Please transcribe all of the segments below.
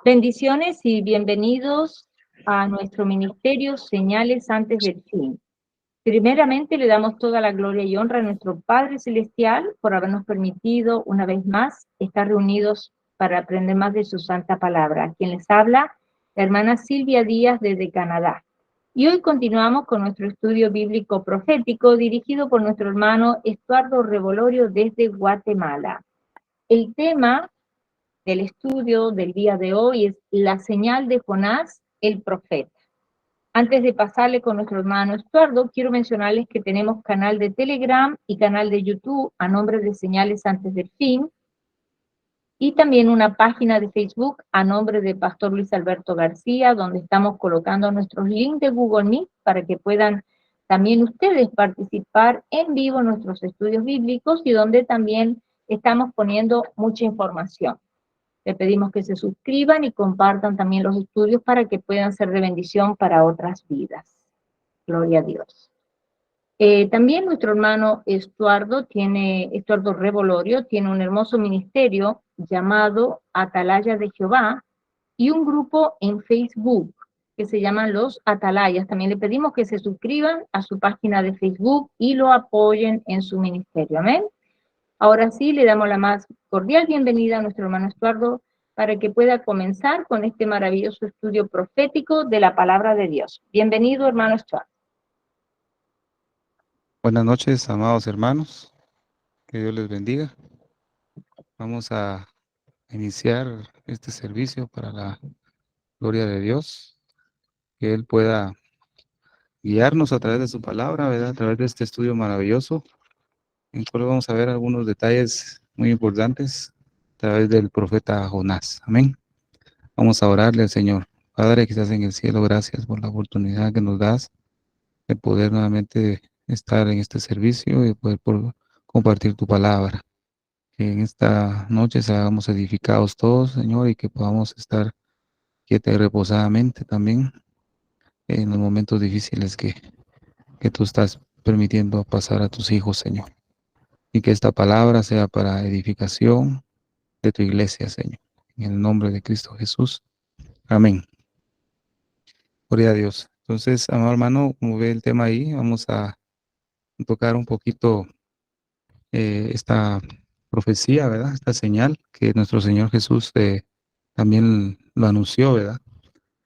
Bendiciones y bienvenidos a nuestro ministerio Señales antes del fin. Primeramente le damos toda la gloria y honra a nuestro Padre Celestial por habernos permitido una vez más estar reunidos para aprender más de su santa palabra. Quien les habla, la hermana Silvia Díaz desde Canadá. Y hoy continuamos con nuestro estudio bíblico profético dirigido por nuestro hermano Estuardo Revolorio desde Guatemala. El tema del estudio del día de hoy es la señal de Jonás, el profeta. Antes de pasarle con nuestro hermano Estuardo, quiero mencionarles que tenemos canal de Telegram y canal de YouTube a nombre de Señales antes del fin, y también una página de Facebook a nombre de Pastor Luis Alberto García, donde estamos colocando nuestros links de Google Meet para que puedan también ustedes participar en vivo en nuestros estudios bíblicos y donde también estamos poniendo mucha información. Le pedimos que se suscriban y compartan también los estudios para que puedan ser de bendición para otras vidas. Gloria a Dios. También nuestro hermano Estuardo Revolorio, tiene un hermoso ministerio llamado Atalaya de Jehová y un grupo en Facebook que se llaman Los Atalayas. También le pedimos que se suscriban a su página de Facebook y lo apoyen en su ministerio. Amén. Ahora sí, le damos la más cordial bienvenida a nuestro hermano Estuardo para que pueda comenzar con este maravilloso estudio profético de la palabra de Dios. Bienvenido, hermano Estuardo. Buenas noches, amados hermanos. Que Dios les bendiga. Vamos a iniciar este servicio para la gloria de Dios. Que Él pueda guiarnos a través de su palabra, ¿verdad? A través de este estudio maravilloso, en el cual vamos a ver algunos detalles muy importantes a través del profeta Jonás. Amén. Vamos a orarle al Señor. Padre que estás en el cielo, gracias por la oportunidad que nos das de poder nuevamente estar en este servicio y poder compartir tu palabra. Que en esta noche seamos edificados todos, Señor, y que podamos estar quieta y reposadamente también en los momentos difíciles que tú estás permitiendo pasar a tus hijos, Señor. Y que esta palabra sea para edificación de tu iglesia, Señor. En el nombre de Cristo Jesús. Amén. Gloria a Dios. Entonces, amado hermano, como ve el tema ahí, vamos a tocar un poquito esta profecía, ¿verdad? Esta señal que nuestro Señor Jesús también lo anunció, ¿verdad?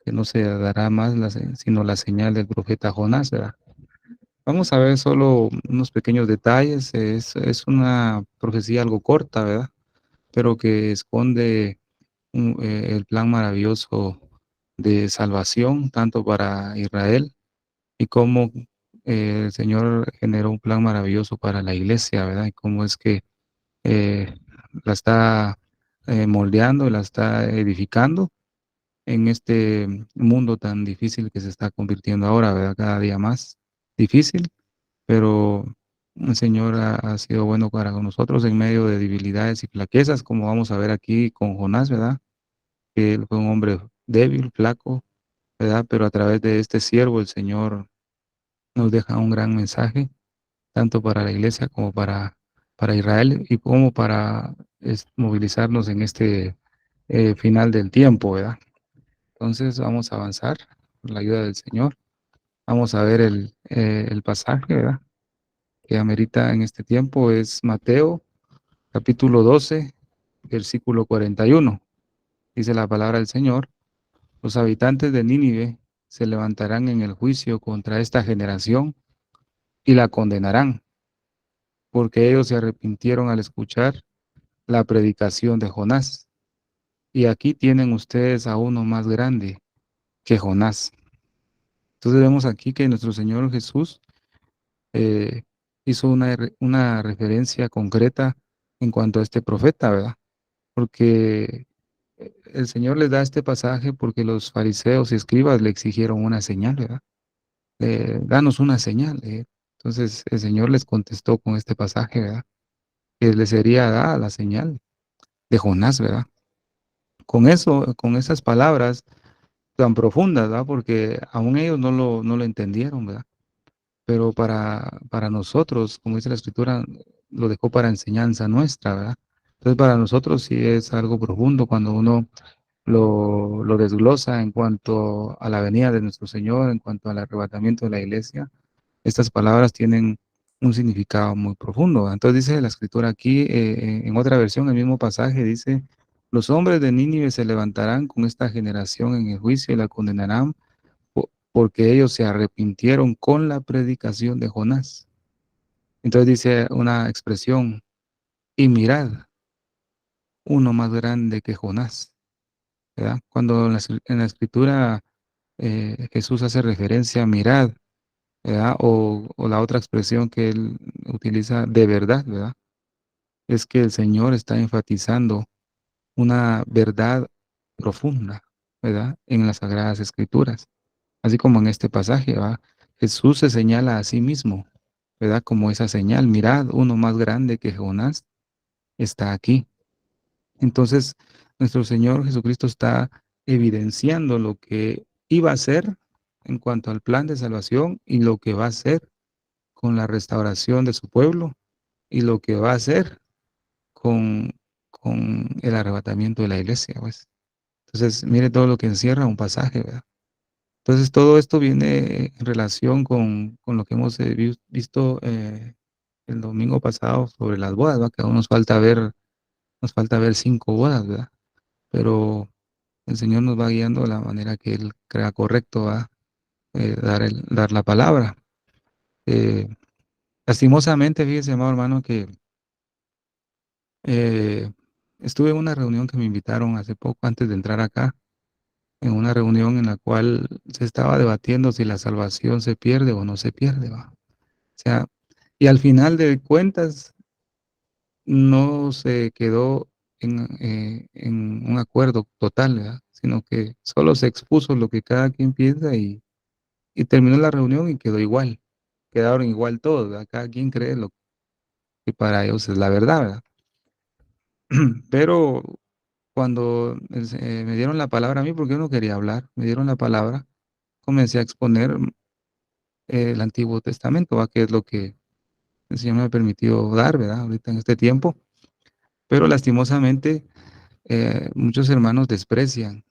Que no se dará más sino la señal del profeta Jonás, ¿verdad? Vamos a ver solo unos pequeños detalles. Es una profecía algo corta, ¿verdad? Pero que esconde el plan maravilloso de salvación, tanto para Israel y cómo el Señor generó un plan maravilloso para la iglesia, ¿verdad? Y cómo es que eh, la está moldeando, la está edificando en este mundo tan difícil que se está convirtiendo ahora, ¿verdad? Cada día más difícil, pero el Señor ha sido bueno para nosotros en medio de debilidades y flaquezas, como vamos a ver aquí con Jonás, ¿verdad? Que él fue un hombre débil, flaco, ¿verdad? Pero a través de este siervo el Señor nos deja un gran mensaje, tanto para la iglesia como para Israel y como para movilizarnos en este final del tiempo, ¿verdad? Entonces vamos a avanzar con la ayuda del Señor. Vamos a ver el pasaje, ¿verdad? Que amerita en este tiempo es Mateo, capítulo 12, versículo 41. Dice la palabra del Señor: los habitantes de Nínive se levantarán en el juicio contra esta generación y la condenarán, porque ellos se arrepintieron al escuchar la predicación de Jonás. Y aquí tienen ustedes a uno más grande que Jonás. Entonces vemos aquí que nuestro Señor Jesús eh, hizo una referencia concreta en cuanto a este profeta, ¿verdad? Porque el Señor les da este pasaje porque los fariseos y escribas le exigieron una señal, ¿verdad? Danos una señal. Entonces el Señor les contestó con este pasaje, ¿verdad? Que les sería dada la señal de Jonás, ¿verdad? Con eso, con esas palabras tan profundas, ¿verdad? Porque aún ellos no lo entendieron, ¿verdad? Pero para nosotros, como dice la Escritura, lo dejó para enseñanza nuestra, ¿verdad? Entonces para nosotros sí es algo profundo cuando uno lo desglosa en cuanto a la venida de nuestro Señor, en cuanto al arrebatamiento de la iglesia. Estas palabras tienen un significado muy profundo. Entonces dice la escritura aquí, en otra versión, el mismo pasaje dice, los hombres de Nínive se levantarán con esta generación en el juicio y la condenarán porque ellos se arrepintieron con la predicación de Jonás. Entonces dice una expresión, y mirad, uno más grande que Jonás, ¿verdad? Cuando en la escritura Jesús hace referencia a mirad, ¿verdad? O la otra expresión que él utiliza de verdad, ¿verdad? Es que el Señor está enfatizando una verdad profunda, ¿verdad? En las Sagradas Escrituras, así como en este pasaje, ¿verdad? Jesús se señala a sí mismo, ¿verdad? Como esa señal, mirad, uno más grande que Jonás está aquí. Entonces, nuestro Señor Jesucristo está evidenciando lo que iba a hacer en cuanto al plan de salvación y lo que va a hacer con la restauración de su pueblo y lo que va a hacer con, con el arrebatamiento de la iglesia, pues. Entonces, mire todo lo que encierra un pasaje, ¿verdad? Entonces, todo esto viene en relación con lo que hemos visto el domingo pasado sobre las bodas, ¿verdad? Que aún nos falta ver 5 bodas, ¿verdad? Pero el Señor nos va guiando de la manera que Él crea correcto, ¿verdad? Dar la palabra. Eh, lastimosamente, fíjese, amado hermano, que Eh, estuve en una reunión que me invitaron hace poco antes de entrar acá, en una reunión en la cual se estaba debatiendo si la salvación se pierde o no se pierde, ¿va? O sea, y al final de cuentas no se quedó en un acuerdo total, ¿verdad? Sino que solo se expuso lo que cada quien piensa y terminó la reunión y quedó igual. Quedaron igual todos, ¿verdad? Cada quien cree lo que para ellos es la verdad, ¿verdad? Pero cuando me dieron la palabra a mí, porque yo no quería hablar, me dieron la palabra, comencé a exponer el Antiguo Testamento, ¿va? Que es lo que el Señor me ha permitido dar, ¿verdad? Ahorita en este tiempo. Pero lastimosamente, muchos hermanos desprecian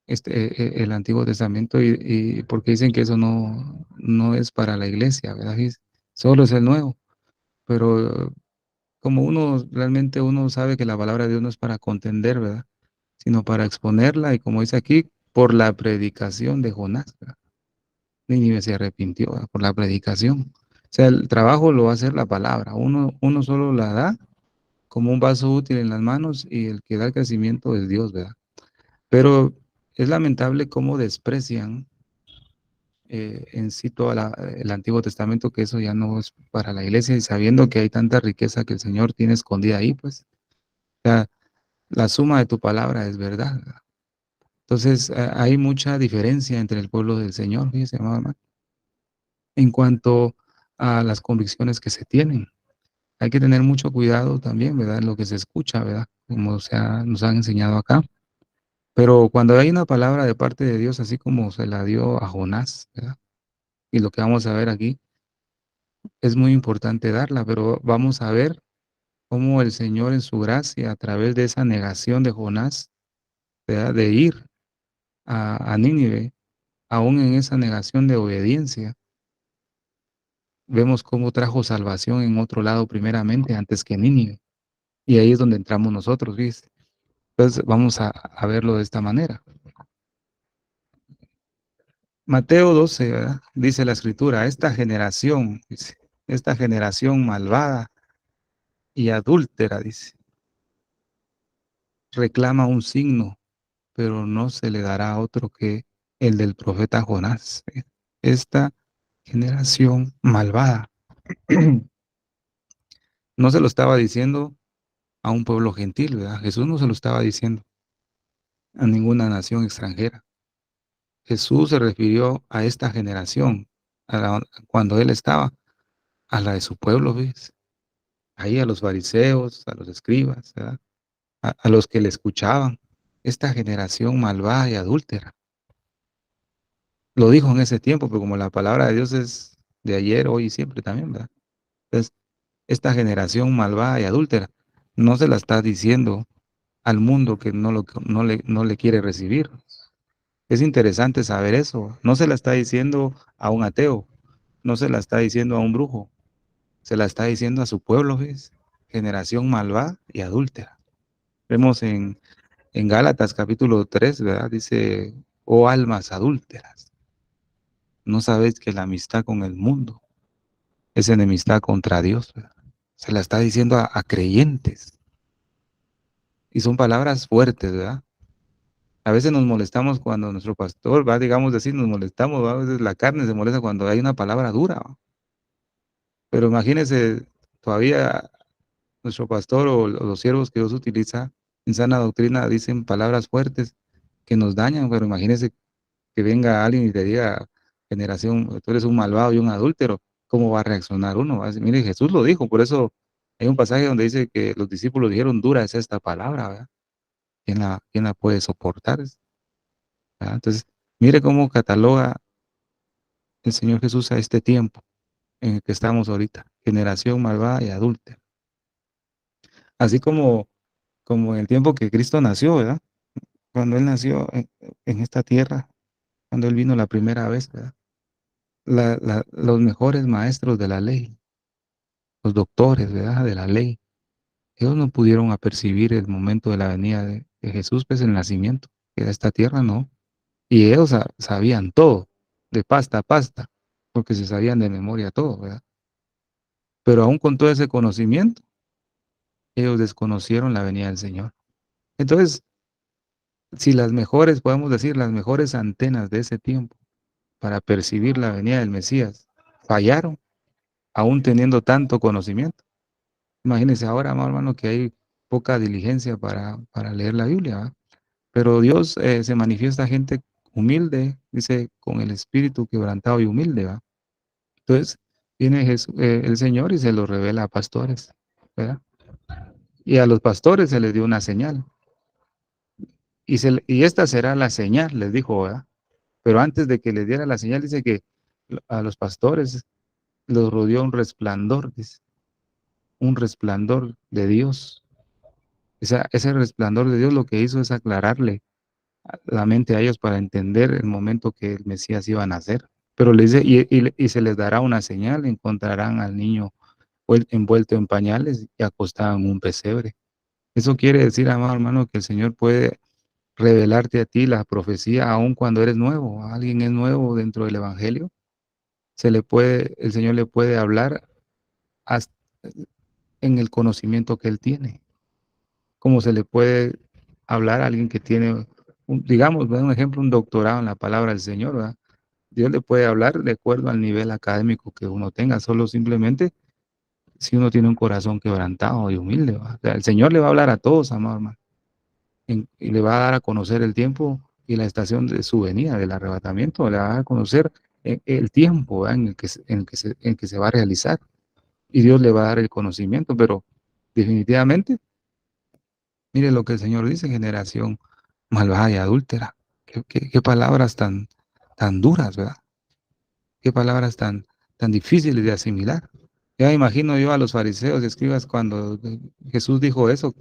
el Antiguo Testamento y porque dicen que eso no es para la iglesia, ¿verdad? Solo es el Nuevo. Pero como realmente uno sabe que la palabra de Dios no es para contender, ¿verdad? Sino para exponerla y como dice aquí, por la predicación de Jonás, ¿verdad? Nínive se arrepintió, ¿verdad? Por la predicación. O sea, el trabajo lo va a hacer la palabra. Uno solo la da como un vaso útil en las manos y el que da el crecimiento es Dios, ¿verdad? Pero es lamentable cómo desprecian en sí todo el Antiguo Testamento, que eso ya no es para la iglesia y sabiendo que hay tanta riqueza que el Señor tiene escondida ahí, pues, o sea, la suma de tu palabra es verdad, ¿verdad? Entonces, hay mucha diferencia entre el pueblo del Señor, fíjese, amado hermano, en cuanto a las convicciones que se tienen. Hay que tener mucho cuidado también, ¿verdad? En lo que se escucha, ¿verdad? Como nos han enseñado acá. Pero cuando hay una palabra de parte de Dios, así como se la dio a Jonás, ¿verdad? Y lo que vamos a ver aquí, es muy importante darla, pero vamos a ver cómo el Señor en su gracia, a través de esa negación de Jonás, ¿verdad? De ir a Nínive, aún en esa negación de obediencia, vemos cómo trajo salvación en otro lado primeramente, antes que Nínive. Y ahí es donde entramos nosotros, ¿viste? Entonces vamos a verlo de esta manera. Mateo 12, ¿verdad? Dice la escritura, esta generación, dice, esta generación malvada y adúltera, dice, reclama un signo, pero no se le dará otro que el del profeta Jonás. Esta generación malvada. No se lo estaba diciendo a un pueblo gentil, ¿verdad? Jesús no se lo estaba diciendo a ninguna nación extranjera. Jesús se refirió a esta generación, cuando él estaba, a la de su pueblo, ¿ves? Ahí a los fariseos, a los escribas, ¿verdad? A los que le escuchaban. Esta generación malvada y adúltera. Lo dijo en ese tiempo, pero como la palabra de Dios es de ayer, hoy y siempre también, ¿verdad? Entonces, esta generación malvada y adúltera no se la está diciendo al mundo que no le quiere recibir. Es interesante saber eso. No se la está diciendo a un ateo, no se la está diciendo a un brujo, se la está diciendo a su pueblo, ¿ves? Generación malvada y adúltera. Vemos en Gálatas capítulo 3, ¿verdad? Dice, oh almas adúlteras, no sabéis que la amistad con el mundo es enemistad contra Dios, ¿verdad? Se la está diciendo a creyentes. Y son palabras fuertes, ¿verdad? A veces nos molestamos cuando nuestro pastor va, digamos decir, nos molestamos, ¿va? A veces la carne se molesta cuando hay una palabra dura, ¿va? Pero imagínense, todavía nuestro pastor o los siervos que Dios utiliza en sana doctrina dicen palabras fuertes que nos dañan, pero imagínense que venga alguien y te diga, generación, tú eres un malvado y un adúltero, ¿cómo va a reaccionar uno? Va a decir, mire, Jesús lo dijo, por eso hay un pasaje donde dice que los discípulos dijeron, dura es esta palabra, ¿verdad? Quién la puede soportar? ¿Verdad? Entonces, mire cómo cataloga el Señor Jesús a este tiempo en el que estamos ahorita, generación malvada y adúltera. Así como en el tiempo que Cristo nació, ¿verdad? Cuando Él nació en esta tierra, cuando Él vino la primera vez, ¿verdad? Los mejores maestros de la ley, los doctores, ¿verdad? De la ley, ellos no pudieron apercibir el momento de la venida de Jesús, pues el nacimiento, que de esta tierra no. Y ellos sabían todo, de pasta a pasta, porque se sabían de memoria todo, ¿verdad? Pero aún con todo ese conocimiento, ellos desconocieron la venida del Señor. Entonces, si las mejores, podemos decir, las mejores antenas de ese tiempo para percibir la venida del Mesías fallaron, aún teniendo tanto conocimiento. Imagínense ahora, amado hermano, que hay poca diligencia para leer la Biblia, ¿verdad? Pero Dios se manifiesta a gente humilde, dice, con el espíritu quebrantado y humilde, ¿verdad? Entonces, viene el Señor y se lo revela a pastores, ¿verdad? Y a los pastores se les dio una señal. Y esta será la señal, les dijo, ¿verdad? Pero antes de que les diera la señal, dice que a los pastores los rodeó un resplandor, dice, un resplandor de Dios. Ese resplandor de Dios lo que hizo es aclararle la mente a ellos para entender el momento que el Mesías iba a nacer. Pero les dice, y se les dará una señal, encontrarán al niño envuelto en pañales y acostado en un pesebre. Eso quiere decir, amado hermano, que el Señor puede revelarte a ti la profecía aun cuando eres nuevo. Alguien es nuevo dentro del Evangelio, el Señor le puede hablar hasta en el conocimiento que él tiene, como se le puede hablar a alguien que tiene, digamos, un ejemplo, un doctorado en la palabra del Señor, ¿verdad? Dios le puede hablar de acuerdo al nivel académico que uno tenga, solo simplemente si uno tiene un corazón quebrantado y humilde, ¿verdad? O sea, el Señor le va a hablar a todos, amado hermano, y le va a dar a conocer el tiempo y la estación de su venida, del arrebatamiento, le va a dar a conocer el tiempo, ¿verdad? En el que se va a realizar. Y Dios le va a dar el conocimiento, pero definitivamente, mire lo que el Señor dice, generación malvada y adúltera. Qué palabras tan duras, ¿verdad? Qué palabras tan difíciles de asimilar. Ya imagino yo a los fariseos y escribas cuando Jesús dijo eso,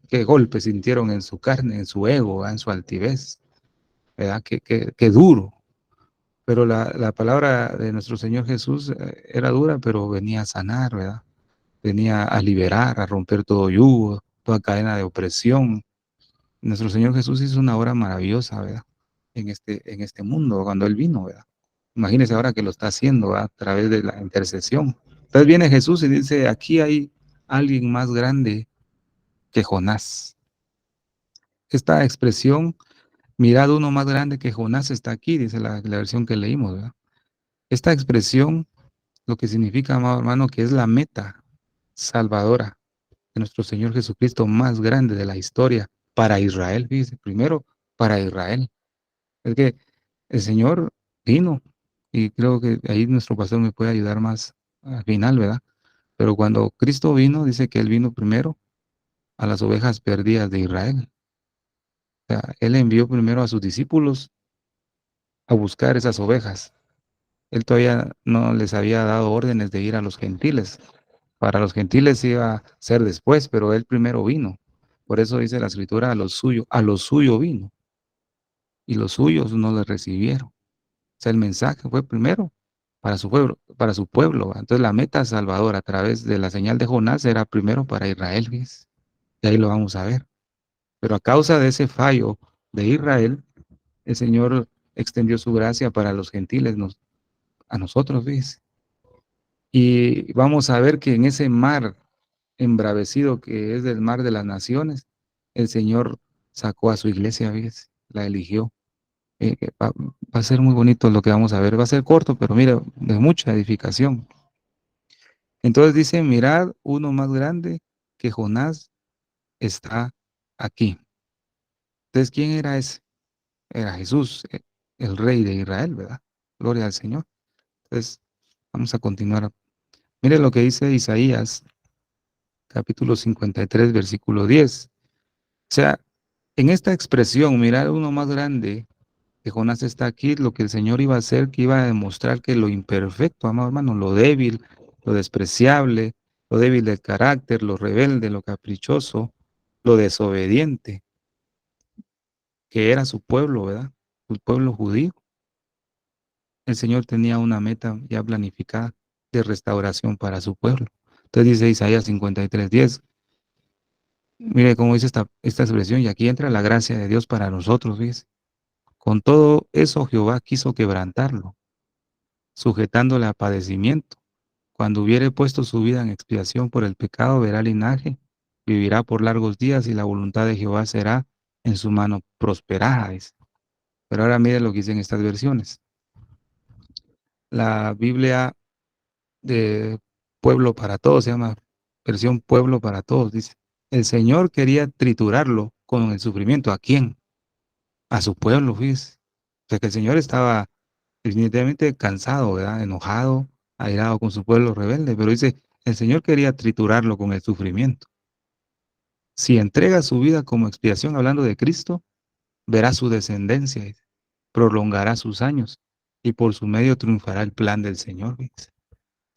qué golpes sintieron en su carne, en su ego, ¿verdad? En su altivez, ¿verdad? Qué duro. Pero la palabra de nuestro Señor Jesús era dura, pero venía a sanar, ¿verdad? Venía a liberar, a romper todo yugo, toda cadena de opresión. Nuestro Señor Jesús hizo una obra maravillosa, ¿verdad? En este mundo, cuando Él vino, ¿verdad? Imagínese ahora que lo está haciendo, ¿verdad? A través de la intercesión. Entonces viene Jesús y dice, aquí hay alguien más grande que Jonás. Esta expresión, mirad uno más grande que Jonás está aquí, dice la versión que leímos, ¿verdad? Esta expresión, lo que significa, amado hermano, que es la meta salvadora de nuestro Señor Jesucristo más grande de la historia para Israel, dice, primero para Israel. Es que el Señor vino y creo que ahí nuestro pastor me puede ayudar más al final, ¿verdad? Pero cuando Cristo vino, dice que Él vino primero a las ovejas perdidas de Israel. O sea, Él envió primero a sus discípulos a buscar esas ovejas. Él todavía no les había dado órdenes de ir a los gentiles. Para los gentiles iba a ser después, pero Él primero vino. Por eso dice la escritura, a lo suyo vino, y los suyos no le recibieron. O sea, el mensaje fue primero para su pueblo. ¿Va? Entonces la meta salvadora a través de la señal de Jonás era primero para Israel, ¿ves? Y ahí lo vamos a ver. Pero a causa de ese fallo de Israel, el Señor extendió su gracia para los gentiles, a nosotros, ¿ves? Y vamos a ver que en ese mar embravecido que es del mar de las naciones, el Señor sacó a su iglesia, ¿ves? La eligió. Va a ser muy bonito lo que vamos a ver. Va a ser corto, pero mira, de mucha edificación. Entonces dice, mirad, uno más grande que Jonás está aquí. Entonces, ¿quién era ese? Era Jesús, el rey de Israel, ¿verdad? Gloria al Señor. Entonces, vamos a continuar. Mire lo que dice Isaías, capítulo 53, versículo 10. O sea, en esta expresión, mirar uno más grande que Jonás está aquí, lo que el Señor iba a hacer, que iba a demostrar que lo imperfecto, amado hermano, lo débil, lo despreciable, lo débil del carácter, lo rebelde, lo caprichoso, lo desobediente, que era su pueblo, ¿verdad? Su pueblo judío. El Señor tenía una meta ya planificada de restauración para su pueblo. Entonces dice Isaías 53:10. Mire cómo dice esta expresión, y aquí entra la gracia de Dios para nosotros, ¿ves? Con todo eso Jehová quiso quebrantarlo, sujetándole a padecimiento. Cuando hubiere puesto su vida en expiación por el pecado, verá linaje, vivirá por largos días y la voluntad de Jehová será en su mano prosperada. Dice. Pero ahora mire lo que dicen estas versiones. La Biblia de Pueblo para Todos se llama versión Pueblo para Todos. Dice, el Señor quería triturarlo con el sufrimiento. ¿A quién? A su pueblo, fíjese. O sea que el Señor estaba definitivamente cansado, ¿verdad? Enojado, airado con su pueblo rebelde, pero dice, el Señor quería triturarlo con el sufrimiento. Si entrega su vida como expiación, hablando de Cristo, verá su descendencia, prolongará sus años y por su medio triunfará el plan del Señor. ¿Ves?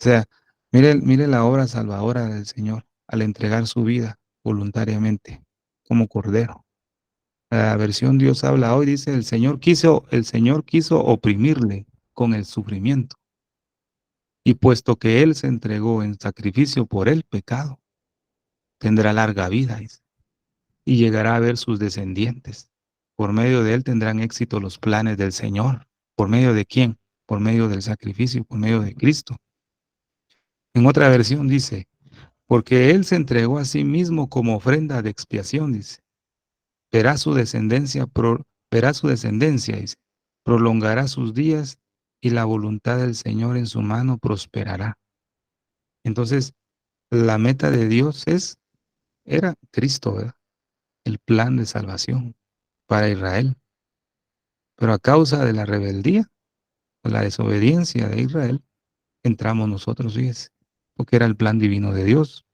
O sea, mire la obra salvadora del Señor al entregar su vida voluntariamente como cordero. La versión Dios habla hoy dice, el Señor quiso oprimirle con el sufrimiento. Y puesto que Él se entregó en sacrificio por el pecado, tendrá larga vida y llegará a ver sus descendientes. Por medio de Él tendrán éxito los planes del Señor. ¿Por medio de quién? Por medio del sacrificio, por medio de Cristo. En otra versión dice, porque Él se entregó a sí mismo como ofrenda de expiación, dice. Verá su descendencia, dice. Prolongará sus días y la voluntad del Señor en su mano prosperará. Entonces, la meta de Dios era Cristo, ¿verdad? El plan de salvación para Israel. Pero a causa de la rebeldía, o la desobediencia de Israel, entramos nosotros, fíjese, porque era el plan divino de Dios.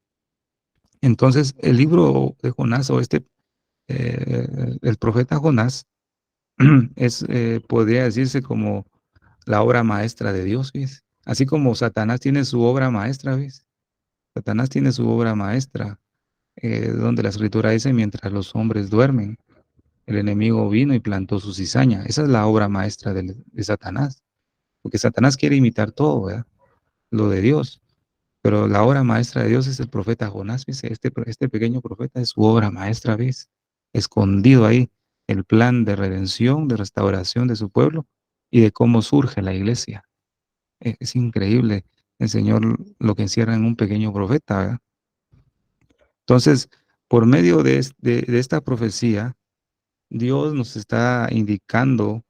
Entonces, el libro de Jonás, o el profeta Jonás, podría decirse como la obra maestra de Dios, fíjese. Así como Satanás tiene su obra maestra, ¿ves? Satanás tiene su obra maestra, donde la escritura dice, mientras los hombres duermen, el enemigo vino y plantó su cizaña. Esa es la obra maestra de Satanás, porque Satanás quiere imitar todo, ¿verdad? Lo de Dios, pero la obra maestra de Dios es el profeta Jonás, ¿ves? Este pequeño profeta es su obra maestra, ¿ves? Escondido ahí el plan de redención, de restauración de su pueblo y de cómo surge la iglesia. Es increíble el Señor lo que encierra en un pequeño profeta, ¿verdad? Entonces, por medio de esta profecía, Dios nos está indicando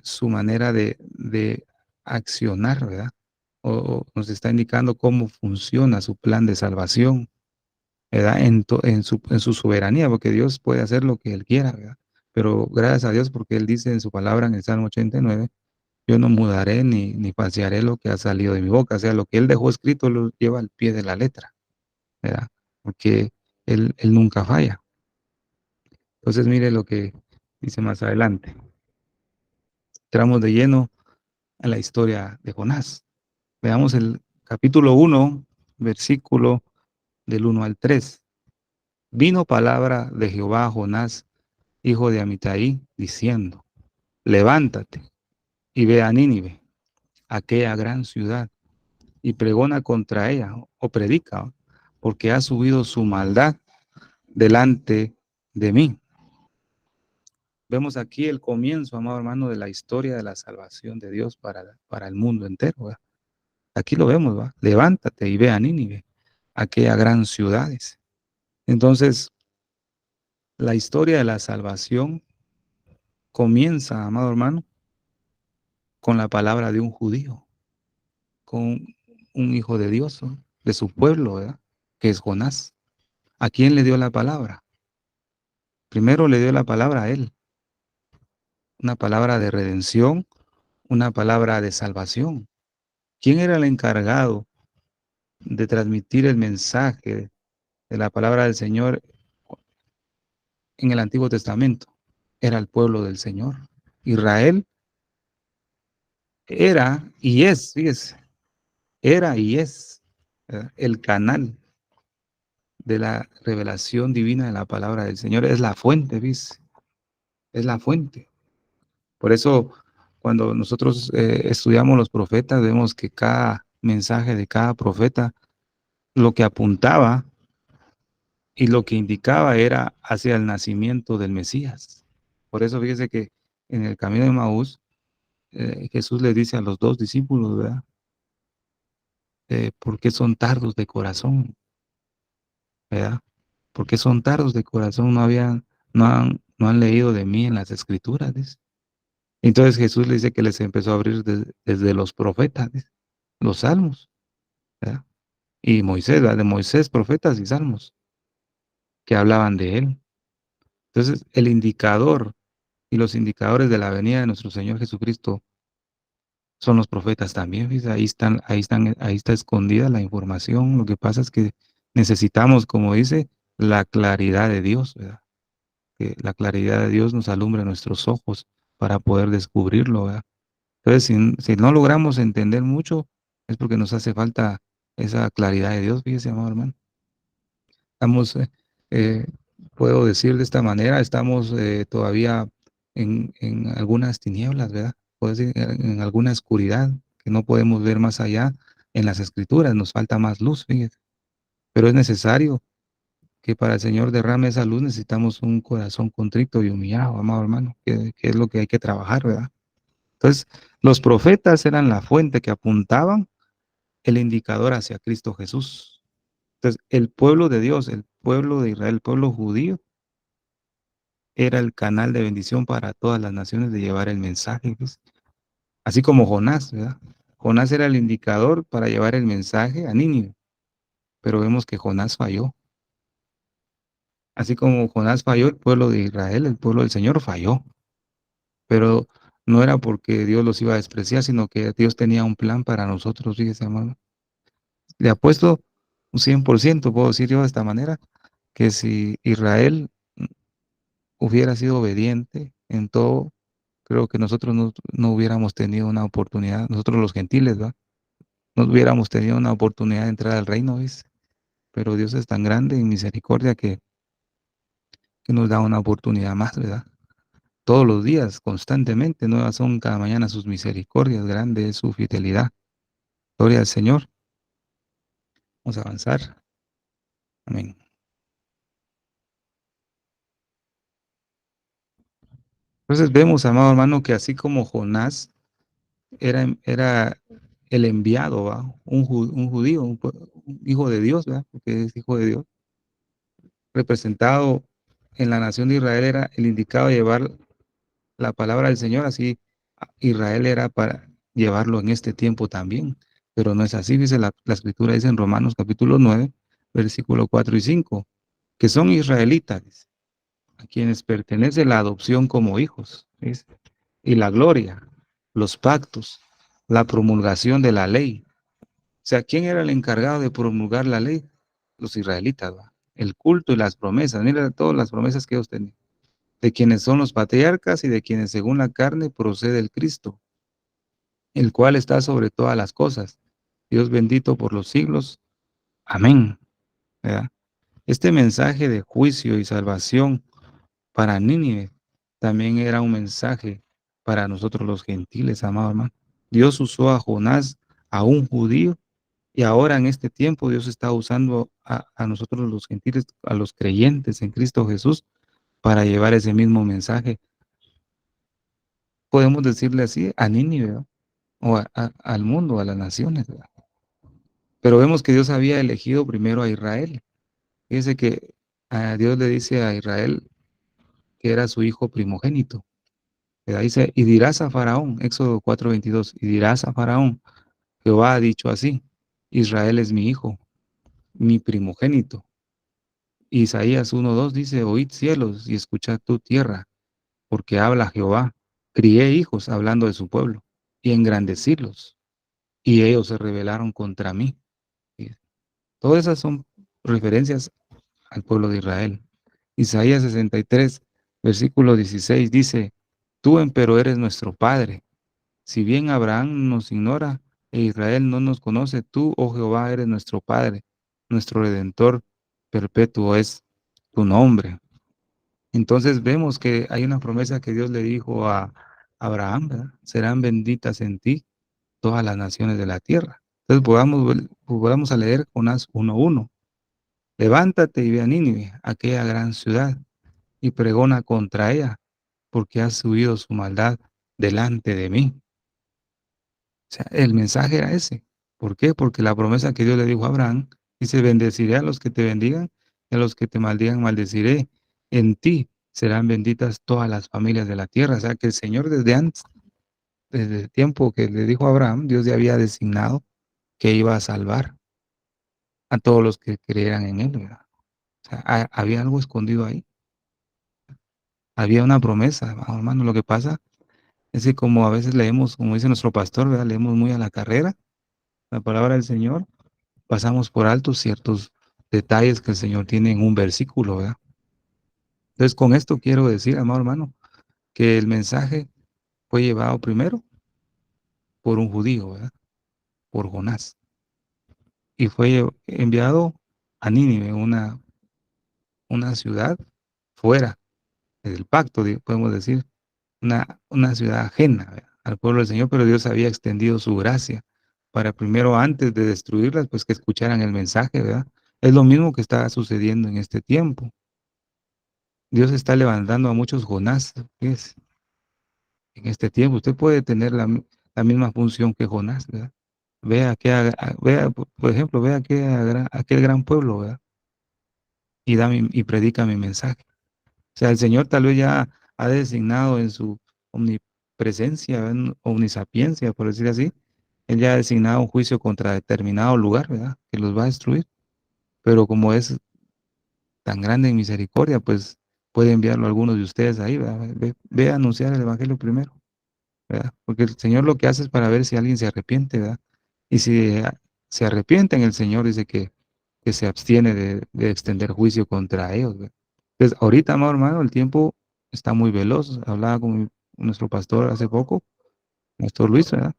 su manera de accionar, ¿verdad? O nos está indicando cómo funciona su plan de salvación, ¿verdad? En su soberanía, porque Dios puede hacer lo que Él quiera, ¿verdad? Pero gracias a Dios, porque Él dice en su palabra en el Salmo 89, yo no mudaré ni falsearé lo que ha salido de mi boca, o sea, lo que Él dejó escrito lo lleva al pie de la letra, ¿verdad? Porque Él nunca falla. Entonces, mire lo que dice más adelante. Entramos de lleno a la historia de Jonás. Veamos el capítulo 1, versículo del 1 al 3. vino palabra de Jehová a Jonás, hijo de Amitai, diciendo, levántate y ve a Nínive, aquella gran ciudad, y pregona contra ella, o predica, porque ha subido su maldad delante de mí. Vemos aquí el comienzo, amado hermano, de la historia de la salvación de Dios para el mundo entero. ¿Verdad? Aquí lo vemos, ¿va? Levántate y ve a Nínive, aquella gran ciudad. Entonces, la historia de la salvación comienza, amado hermano, con la palabra de un judío, con un hijo de Dios, ¿no? De su pueblo, ¿verdad? Que es Jonás. ¿A quién le dio la palabra? Primero le dio la palabra a él, una palabra de redención, una palabra de salvación. ¿Quién era el encargado de transmitir el mensaje de la palabra del Señor en el Antiguo Testamento? Era el pueblo del Señor. Israel era y es, fíjese, era y es el canal de la revelación divina de la palabra del Señor. Es la fuente, ¿ves? Es la fuente. Por eso, cuando nosotros estudiamos los profetas, vemos que cada mensaje de cada profeta lo que apuntaba y lo que indicaba era hacia el nacimiento del Mesías. Por eso fíjese que en el camino de Maús, Jesús le dice a los dos discípulos, ¿verdad? ¿Por qué son tardos de corazón? ¿Verdad? ¿Por qué son tardos de corazón? No han leído de mí en las escrituras. ¿Ves? Entonces Jesús le dice que les empezó a abrir desde los profetas, ¿ves? Los salmos, ¿verdad? Y Moisés, ¿verdad? De Moisés, profetas y salmos que hablaban de él. Entonces, el indicador y los indicadores de la venida de nuestro Señor Jesucristo son los profetas también, ¿ves? Ahí está escondida la información. Lo que pasa es que necesitamos, como dice, la claridad de Dios, ¿verdad? Que la claridad de Dios nos alumbre nuestros ojos para poder descubrirlo, ¿verdad? Entonces, si no logramos entender mucho, es porque nos hace falta esa claridad de Dios, fíjese, amado hermano. Estamos, eh, puedo decir de esta manera, estamos todavía en algunas tinieblas, ¿verdad? Puedo decir, en alguna oscuridad que no podemos ver más allá en las escrituras, nos falta más luz, fíjese. Pero es necesario que para el Señor derrame esa luz necesitamos un corazón contrito y humillado, amado hermano, que es lo que hay que trabajar, ¿verdad? Entonces, los profetas eran la fuente que apuntaban el indicador hacia Cristo Jesús. Entonces, el pueblo de Dios, el pueblo de Israel, el pueblo judío, era el canal de bendición para todas las naciones de llevar el mensaje, ¿ves? Así como Jonás, ¿verdad? Jonás era el indicador para llevar el mensaje a Nínive, pero vemos que Jonás falló. Así como Jonás falló, el pueblo de Israel, el pueblo del Señor falló. Pero no era porque Dios los iba a despreciar, sino que Dios tenía un plan para nosotros, fíjese, hermano. Le apuesto un 100%, puedo decir yo de esta manera, que si Israel hubiera sido obediente en todo, creo que nosotros no hubiéramos tenido una oportunidad, nosotros los gentiles, ¿verdad? No hubiéramos tenido una oportunidad de entrar al reino, ¿ves? Pero Dios es tan grande en misericordia que nos da una oportunidad más, ¿verdad? Todos los días, constantemente, nuevas son cada mañana sus misericordias, grande es su fidelidad. Gloria al Señor. Vamos a avanzar. Amén. Entonces vemos, amado hermano, que así como Jonás era el enviado, ¿va? Un judío, un hijo de Dios, ¿verdad? Porque es hijo de Dios, representado en la nación de Israel, era el indicado de llevar la palabra del Señor, así Israel era para llevarlo en este tiempo también, pero no es así, dice la escritura, dice en Romanos capítulo 9, versículo 4 y 5, que son israelitas, a quienes pertenece la adopción como hijos, ¿ves? Y la gloria, los pactos, la promulgación de la ley. O sea, ¿quién era el encargado de promulgar la ley? Los israelitas, ¿va? El culto y las promesas. Mira todas las promesas que ellos tenían. De quienes son los patriarcas y de quienes según la carne procede el Cristo, el cual está sobre todas las cosas. Dios bendito por los siglos. Amén. ¿Verdad? Este mensaje de juicio y salvación para Nínive también era un mensaje para nosotros los gentiles, amado hermano. Dios usó a Jonás, a un judío, y ahora en este tiempo Dios está usando a nosotros los gentiles, a los creyentes en Cristo Jesús, para llevar ese mismo mensaje. Podemos decirle así a Nínive, ¿no? O al mundo, a las naciones, ¿verdad? Pero vemos que Dios había elegido primero a Israel. Fíjese que a Dios le dice a Israel que era su hijo primogénito. ¿Verdad? Dice, y dirás a Faraón, Éxodo 4:22, y dirás a Faraón, Jehová ha dicho así, Israel es mi hijo, mi primogénito. Isaías 1:2 dice, oíd cielos y escuchad tu tierra, porque habla Jehová. Crié hijos hablando de su pueblo y engrandecidlos, y ellos se rebelaron contra mí. Y todas esas son referencias al pueblo de Israel. Isaías 63, versículo 16 dice, tú empero eres nuestro Padre. Si bien Abraham nos ignora e Israel no nos conoce, tú, oh Jehová, eres nuestro Padre, nuestro Redentor perpetuo es tu nombre. Entonces vemos que hay una promesa que Dios le dijo a Abraham, ¿verdad? Serán benditas en ti todas las naciones de la tierra. Entonces podamos a leer Jonás 1:1. Levántate y ve a Nínive, aquella gran ciudad, y pregona contra ella, porque has subido su maldad delante de mí. O sea, el mensaje era ese. ¿Por qué? Porque la promesa que Dios le dijo a Abraham, dice, bendeciré a los que te bendigan, y a los que te maldigan, maldeciré. En ti serán benditas todas las familias de la tierra. O sea, que el Señor desde antes, desde el tiempo que le dijo a Abraham, Dios ya había designado que iba a salvar a todos los que creyeran en él, ¿verdad? O sea, había algo escondido ahí. Había una promesa, hermano. Lo que pasa es que como a veces leemos, como dice nuestro pastor, ¿verdad? Leemos muy a la carrera la palabra del Señor, pasamos por alto ciertos detalles que el Señor tiene en un versículo, ¿verdad? Entonces, con esto quiero decir, amado hermano, que el mensaje fue llevado primero por un judío, ¿verdad? Por Jonás, y fue enviado a Nínive, una ciudad fuera del pacto, podemos decir, una ciudad ajena, ¿verdad? Al pueblo del Señor, pero Dios había extendido su gracia para primero, antes de destruirlas, pues que escucharan el mensaje, ¿verdad? Es lo mismo que está sucediendo en este tiempo. Dios está levantando a muchos Jonás, fíjese, en este tiempo. Usted puede tener la misma función que Jonás, ¿verdad? Vea que vea, por ejemplo, vea que aquel gran pueblo, ¿verdad? Y predica mi mensaje. O sea, el Señor tal vez ya ha designado en su omnipresencia, en omnisapiencia, por decir así, Él ya ha designado un juicio contra determinado lugar, ¿verdad? Que los va a destruir. Pero como es tan grande en misericordia, pues puede enviarlo a algunos de ustedes ahí, ¿verdad? Ve a anunciar el Evangelio primero, ¿verdad? Porque el Señor lo que hace es para ver si alguien se arrepiente, ¿verdad? Y si se arrepienten, el Señor dice que se abstiene de extender juicio contra ellos, ¿verdad? Entonces, ahorita, amado hermano, el tiempo está muy veloz. Hablaba con nuestro pastor hace poco, nuestro Luis, ¿verdad?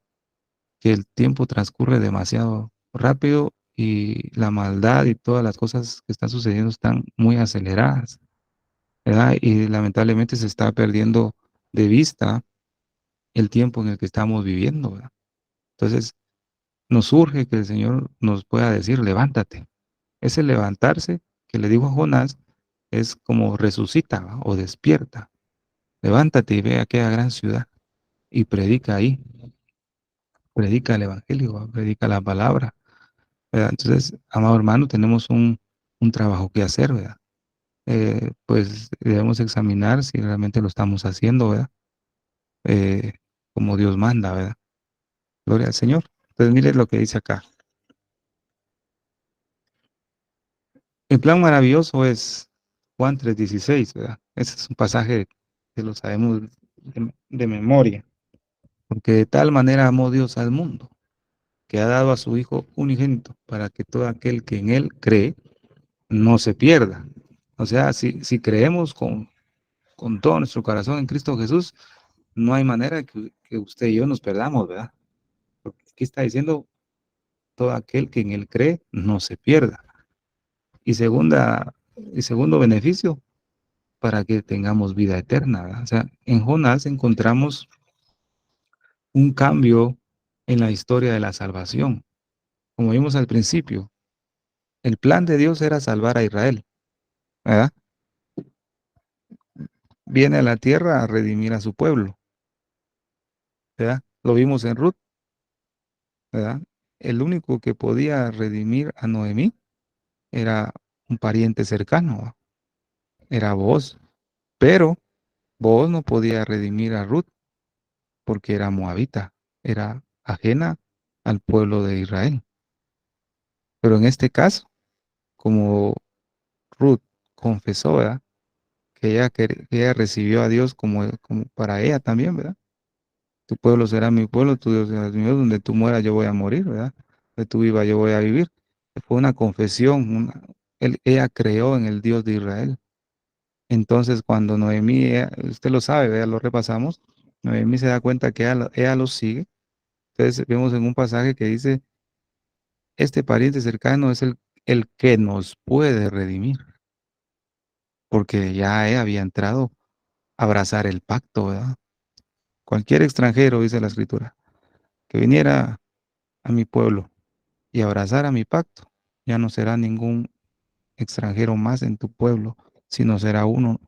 Que el tiempo transcurre demasiado rápido y la maldad y todas las cosas que están sucediendo están muy aceleradas, ¿verdad? Y lamentablemente se está perdiendo de vista el tiempo en el que estamos viviendo, ¿verdad? Entonces, nos urge que el Señor nos pueda decir, levántate. Ese levantarse que le dijo a Jonás es como resucita, ¿va? O despierta. Levántate y ve a aquella gran ciudad y predica ahí. Predica el Evangelio, ¿va? Predica la palabra, ¿verdad? Entonces, amado hermano, tenemos un trabajo que hacer, ¿verdad? Pues debemos examinar si realmente lo estamos haciendo, ¿verdad? Eh, como Dios manda, ¿verdad? Gloria al Señor. Entonces, mire lo que dice acá. El plan maravilloso es Juan 3:16, ¿verdad? Ese es un pasaje que lo sabemos de memoria. Porque de tal manera amó Dios al mundo, que ha dado a su Hijo unigénito, para que todo aquel que en Él cree no se pierda. O sea, si creemos con todo nuestro corazón en Cristo Jesús, no hay manera que usted y yo nos perdamos, ¿verdad? Porque aquí está diciendo, todo aquel que en Él cree no se pierda. Y segundo beneficio, para que tengamos vida eterna, ¿verdad? O sea, en Jonás encontramos un cambio en la historia de la salvación. Como vimos al principio, el plan de Dios era salvar a Israel, ¿verdad? Viene a la tierra a redimir a su pueblo, ¿verdad? Lo vimos en Ruth, ¿verdad? El único que podía redimir a Noemí era un pariente cercano, ¿va? Era Booz, pero Booz no podía redimir a Ruth porque era moabita, era ajena al pueblo de Israel. Pero en este caso, como Ruth confesó, ¿verdad? Que ella recibió a Dios como para ella también, ¿verdad? Tu pueblo será mi pueblo, tu Dios será mi Dios, donde tú mueras yo voy a morir, ¿verdad? Donde tú vivas yo voy a vivir. Fue una confesión, ella creó en el Dios de Israel. Entonces cuando Noemí, usted lo sabe, ¿verdad? Lo repasamos, Noemí se da cuenta que ella lo sigue. Entonces vemos en un pasaje que dice, este pariente cercano es el que nos puede redimir, porque ya había entrado a abrazar el pacto, ¿verdad? Cualquier extranjero, dice la escritura, que viniera a mi pueblo y abrazara mi pacto, ya no será ningún extranjero más en tu pueblo, sino será uno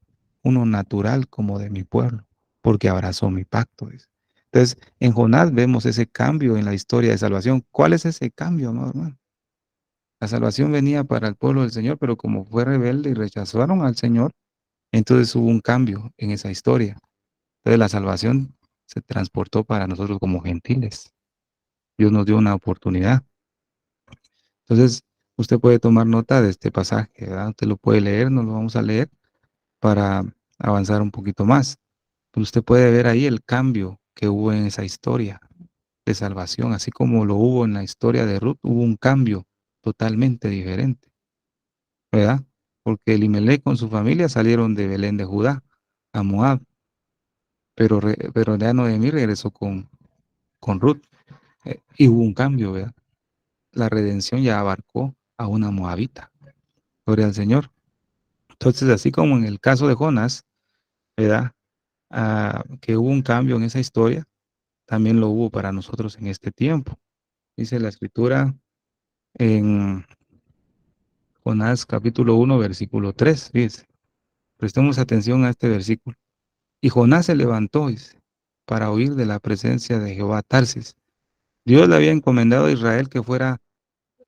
natural como de mi pueblo, porque abrazó mi pacto, dice. Entonces, en Jonás vemos ese cambio en la historia de salvación. ¿Cuál es ese cambio, no, hermano? La salvación venía para el pueblo del Señor, pero como fue rebelde y rechazaron al Señor, entonces hubo un cambio en esa historia. Entonces la salvación se transportó para nosotros como gentiles. Dios nos dio una oportunidad. Entonces, usted puede tomar nota de este pasaje, ¿verdad? Usted lo puede leer, nos lo vamos a leer para avanzar un poquito más. Pero usted puede ver ahí el cambio que hubo en esa historia de salvación, así como lo hubo en la historia de Ruth, hubo un cambio totalmente diferente, ¿verdad? Porque Elimelech con su familia salieron de Belén de Judá a Moab, pero ya Noemí regresó con Ruth, y hubo un cambio, ¿verdad? La redención ya abarcó a una moabita. Gloria al Señor. Entonces, así como en el caso de Jonás, ¿verdad? Que hubo un cambio en esa historia, también lo hubo para nosotros en este tiempo. Dice la escritura en Jonás capítulo 1, versículo 3. Dice, prestemos atención a este versículo. Y Jonás se levantó, dice, para huir de la presencia de Jehová a Tarsis. Dios le había encomendado a Israel que fuera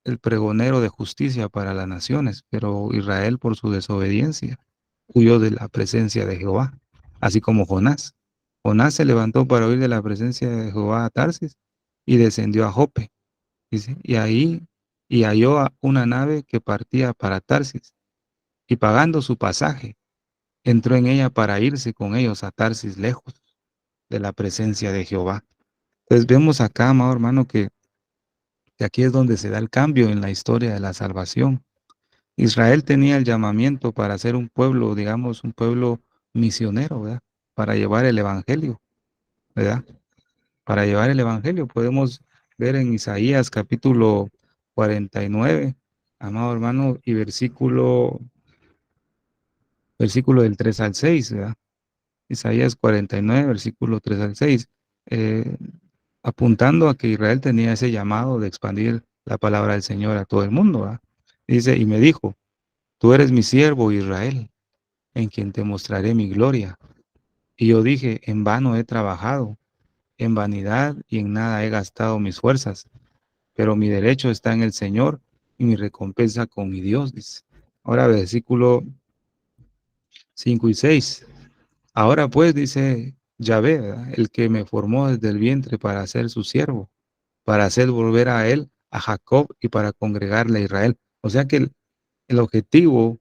el pregonero de justicia para las naciones, pero Israel por su desobediencia huyó de la presencia de Jehová, así como Jonás. Jonás se levantó para huir de la presencia de Jehová a Tarsis y descendió a Jope, dice, y halló a una nave que partía para Tarsis, y pagando su pasaje, entró en ella para irse con ellos a Tarsis lejos de la presencia de Jehová. Entonces vemos acá, amado hermano, que aquí es donde se da el cambio en la historia de la salvación. Israel tenía el llamamiento para ser un pueblo, digamos, un pueblo misionero, ¿verdad? Para llevar el evangelio, ¿verdad? Para llevar el evangelio. Podemos ver en Isaías capítulo 49, amado hermano, y versículo del 3 al 6, ¿verdad? Isaías 49, versículo 3 al 6, eh, apuntando a que Israel tenía ese llamado de expandir la palabra del Señor a todo el mundo, ¿verdad? Dice, y me dijo, tú eres mi siervo Israel, en quien te mostraré mi gloria. Y yo dije, en vano he trabajado, en vanidad y en nada he gastado mis fuerzas, pero mi derecho está en el Señor y mi recompensa con mi Dios, dice. Ahora versículo 5 y 6. Ahora pues, dice Yahvé, ¿verdad? El que me formó desde el vientre para ser su siervo, para hacer volver a él, a Jacob y para congregarle a Israel. O sea que el objetivo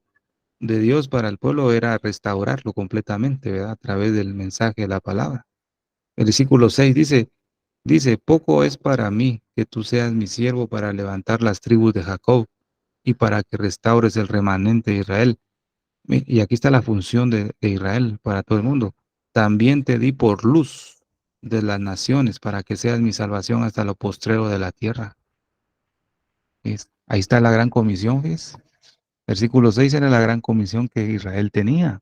de Dios para el pueblo era restaurarlo completamente, ¿verdad? A través del mensaje de la palabra. El versículo 6 dice, poco es para mí que tú seas mi siervo para levantar las tribus de Jacob y para que restaures el remanente de Israel. Y aquí está la función de Israel para todo el mundo. También te di por luz de las naciones para que seas mi salvación hasta lo postrero de la tierra. Ahí está la gran comisión, ¿ves? Versículo 6 era la gran comisión que Israel tenía.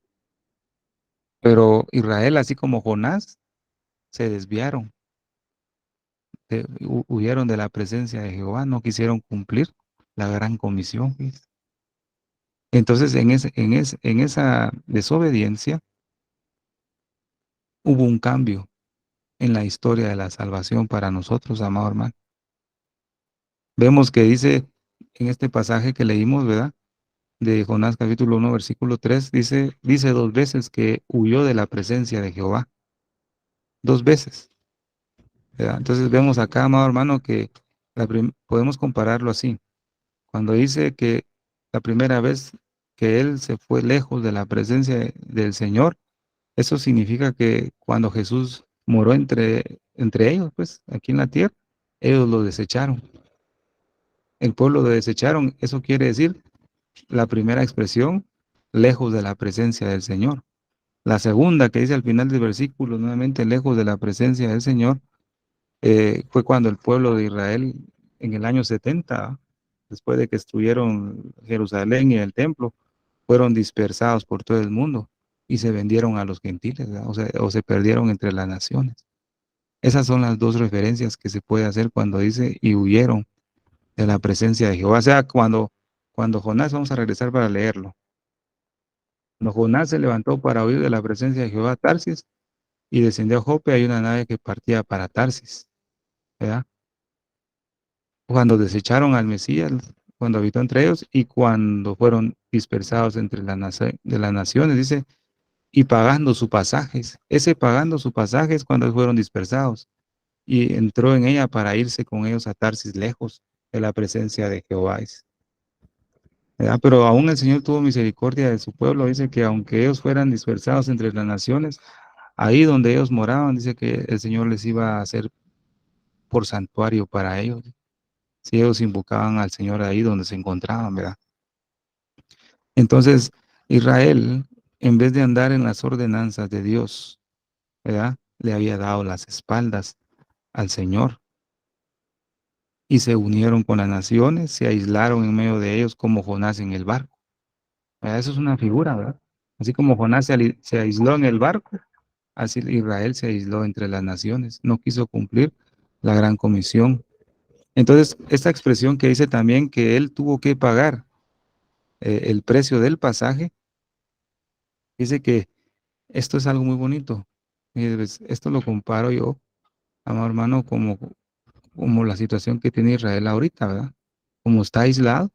Pero Israel, así como Jonás, se desviaron, huyeron de la presencia de Jehová, no quisieron cumplir la gran comisión. ¿Ves? Entonces, en esa desobediencia hubo un cambio en la historia de la salvación para nosotros, amado hermano. Vemos que dice en este pasaje que leímos, ¿verdad? De Jonás capítulo 1, versículo 3, dice dos veces que huyó de la presencia de Jehová. Dos veces. ¿Verdad? Entonces vemos acá, amado hermano, que podemos compararlo así. Cuando dice que la primera vez que él se fue lejos de la presencia del Señor, eso significa que cuando Jesús moró entre ellos, pues aquí en la tierra, ellos lo desecharon. El pueblo lo desecharon. Eso quiere decir la primera expresión, lejos de la presencia del Señor. La segunda, que dice al final del versículo, nuevamente lejos de la presencia del Señor, fue cuando el pueblo de Israel en el año 70, después de que destruyeron Jerusalén y el templo, fueron dispersados por todo el mundo y se vendieron a los gentiles, ¿verdad? O se perdieron entre las naciones. Esas son las dos referencias que se puede hacer cuando dice y huyeron de la presencia de Jehová. O sea, cuando Jonás, vamos a regresar para leerlo. Cuando Jonás se levantó para huir de la presencia de Jehová a Tarsis y descendió a Jope, hay una nave que partía para Tarsis, ¿verdad? Cuando desecharon al Mesías, cuando habitó entre ellos y cuando fueron dispersados entre de las naciones, dice, y pagando sus pasajes. Ese pagando sus pasajes cuando fueron dispersados y entró en ella para irse con ellos a Tarsis lejos de la presencia de Jehová. ¿Verdad? Pero aún el Señor tuvo misericordia de su pueblo. Dice que aunque ellos fueran dispersados entre las naciones, ahí donde ellos moraban, dice que el Señor les iba a hacer por santuario para ellos. Si ellos invocaban al Señor ahí donde se encontraban, ¿verdad? Entonces, Israel, en vez de andar en las ordenanzas de Dios, ¿verdad? Le había dado las espaldas al Señor y se unieron con las naciones, se aislaron en medio de ellos como Jonás en el barco. ¿Verdad? Eso es una figura, ¿verdad? Así como Jonás se aisló en el barco, así Israel se aisló entre las naciones, no quiso cumplir la gran comisión. Entonces, esta expresión que dice también que él tuvo que pagar el precio del pasaje, dice que esto es algo muy bonito. Y pues, esto lo comparo yo, amado hermano, como la situación que tiene Israel ahorita, ¿verdad? Como está aislado,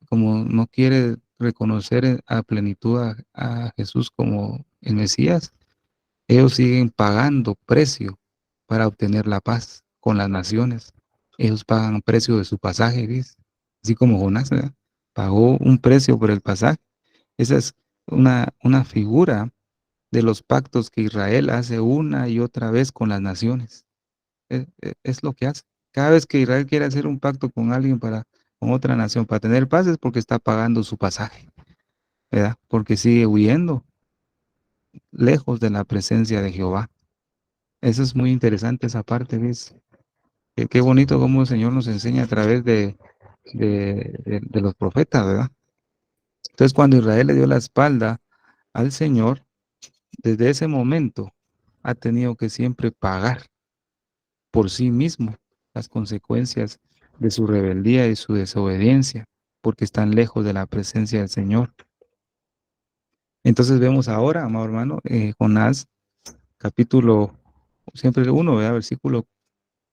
como no quiere reconocer a plenitud a Jesús como el Mesías, ellos siguen pagando precio para obtener la paz con las naciones. Ellos pagan precio de su pasaje, ¿ves? Así como Jonás, ¿verdad? Pagó un precio por el pasaje. Esa es una figura de los pactos que Israel hace una y otra vez con las naciones. Es lo que hace. Cada vez que Israel quiere hacer un pacto con alguien con otra nación para tener paz es porque está pagando su pasaje, ¿verdad? Porque sigue huyendo lejos de la presencia de Jehová. Eso es muy interesante esa parte, ¿ves? Qué bonito cómo el Señor nos enseña a través de los profetas, ¿verdad? Entonces, cuando Israel le dio la espalda al Señor, desde ese momento ha tenido que siempre pagar por sí mismo las consecuencias de su rebeldía y su desobediencia, porque están lejos de la presencia del Señor. Entonces vemos ahora, amado hermano, Jonás, capítulo, siempre el 1, ¿verdad?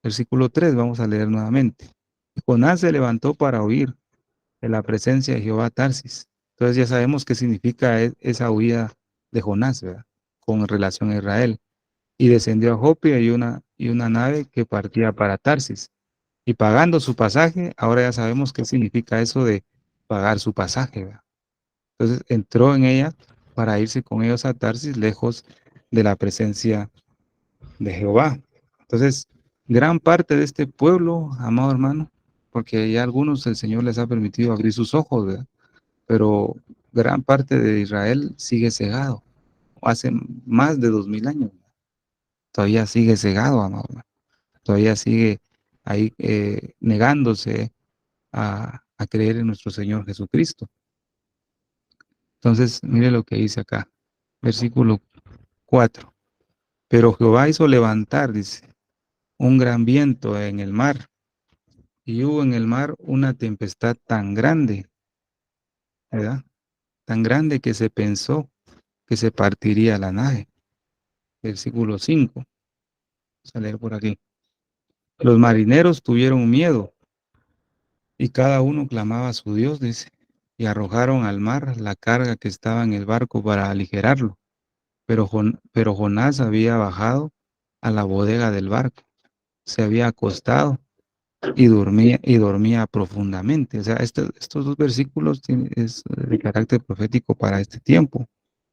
Versículo 3, vamos a leer nuevamente. Jonás se levantó para huir de la presencia de Jehová a Tarsis. Entonces ya sabemos qué significa esa huida de Jonás, ¿verdad? Con relación a Israel. Y descendió a Jope y una nave que partía para Tarsis. Y pagando su pasaje, ahora ya sabemos qué significa eso de pagar su pasaje, ¿verdad? Entonces entró en ella para irse con ellos a Tarsis, lejos de la presencia de Jehová. Entonces, gran parte de este pueblo, amado hermano, porque ya algunos el Señor les ha permitido abrir sus ojos, ¿verdad? Pero gran parte de Israel sigue cegado. Hace más de 2000 años. Todavía sigue cegado, amado hermano. Todavía sigue ahí negándose a creer en nuestro Señor Jesucristo. Entonces, mire lo que dice acá, versículo 4. Pero Jehová hizo levantar, dice, un gran viento en el mar, y hubo en el mar una tempestad tan grande, ¿verdad? Tan grande que se pensó que se partiría la nave. Versículo 5. Vamos a leer por aquí. Los marineros tuvieron miedo y cada uno clamaba a su Dios, dice, y arrojaron al mar la carga que estaba en el barco para aligerarlo. Pero Jonás había bajado a la bodega del barco, se había acostado y dormía profundamente. O sea, estos dos versículos es de carácter profético para este tiempo.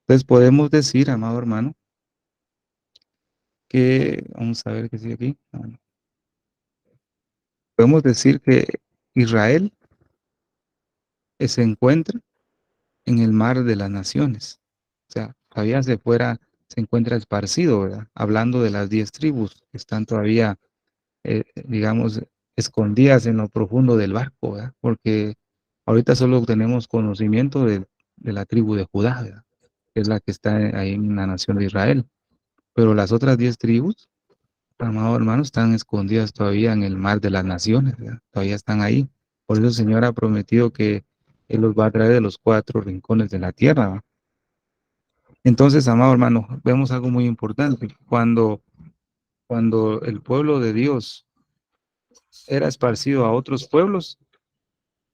Entonces podemos decir, amado hermano, que, vamos a ver qué sigue aquí. Podemos decir que Israel se encuentra en el mar de las naciones. O sea, todavía se encuentra esparcido, ¿verdad? Hablando de las 10 tribus que están todavía, digamos, escondidas en lo profundo del barco, ¿verdad? Porque ahorita solo tenemos conocimiento de la tribu de Judá, ¿verdad? Que es la que está ahí en la nación de Israel. Pero las otras 10 tribus, amados hermanos, están escondidas todavía en el mar de las naciones, ¿verdad? Todavía están ahí. Por eso el Señor ha prometido que Él los va a traer de los 4 rincones de la tierra, ¿verdad? Entonces, amado hermano, vemos algo muy importante. Cuando el pueblo de Dios era esparcido a otros pueblos,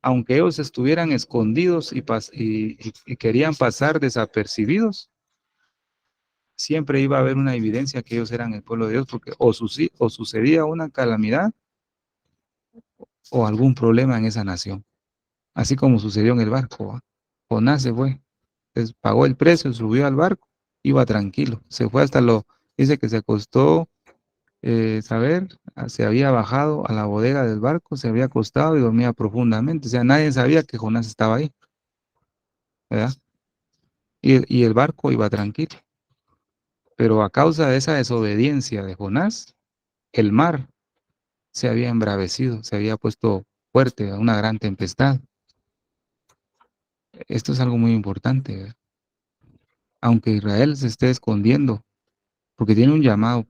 aunque ellos estuvieran escondidos y querían pasar desapercibidos, siempre iba a haber una evidencia que ellos eran el pueblo de Dios, porque o sucedía una calamidad o algún problema en esa nación, así como sucedió en el barco. ¿Va? Jonás se fue, pagó el precio, subió al barco, iba tranquilo, se fue dice que se acostó, saber, se había bajado a la bodega del barco, se había acostado y dormía profundamente, o sea, nadie sabía que Jonás estaba ahí, ¿verdad? Y el barco iba tranquilo, pero a causa de esa desobediencia de Jonás, el mar se había embravecido, se había puesto fuerte, una gran tempestad. Esto es algo muy importante, ¿verdad? Aunque Israel se esté escondiendo, porque tiene un llamado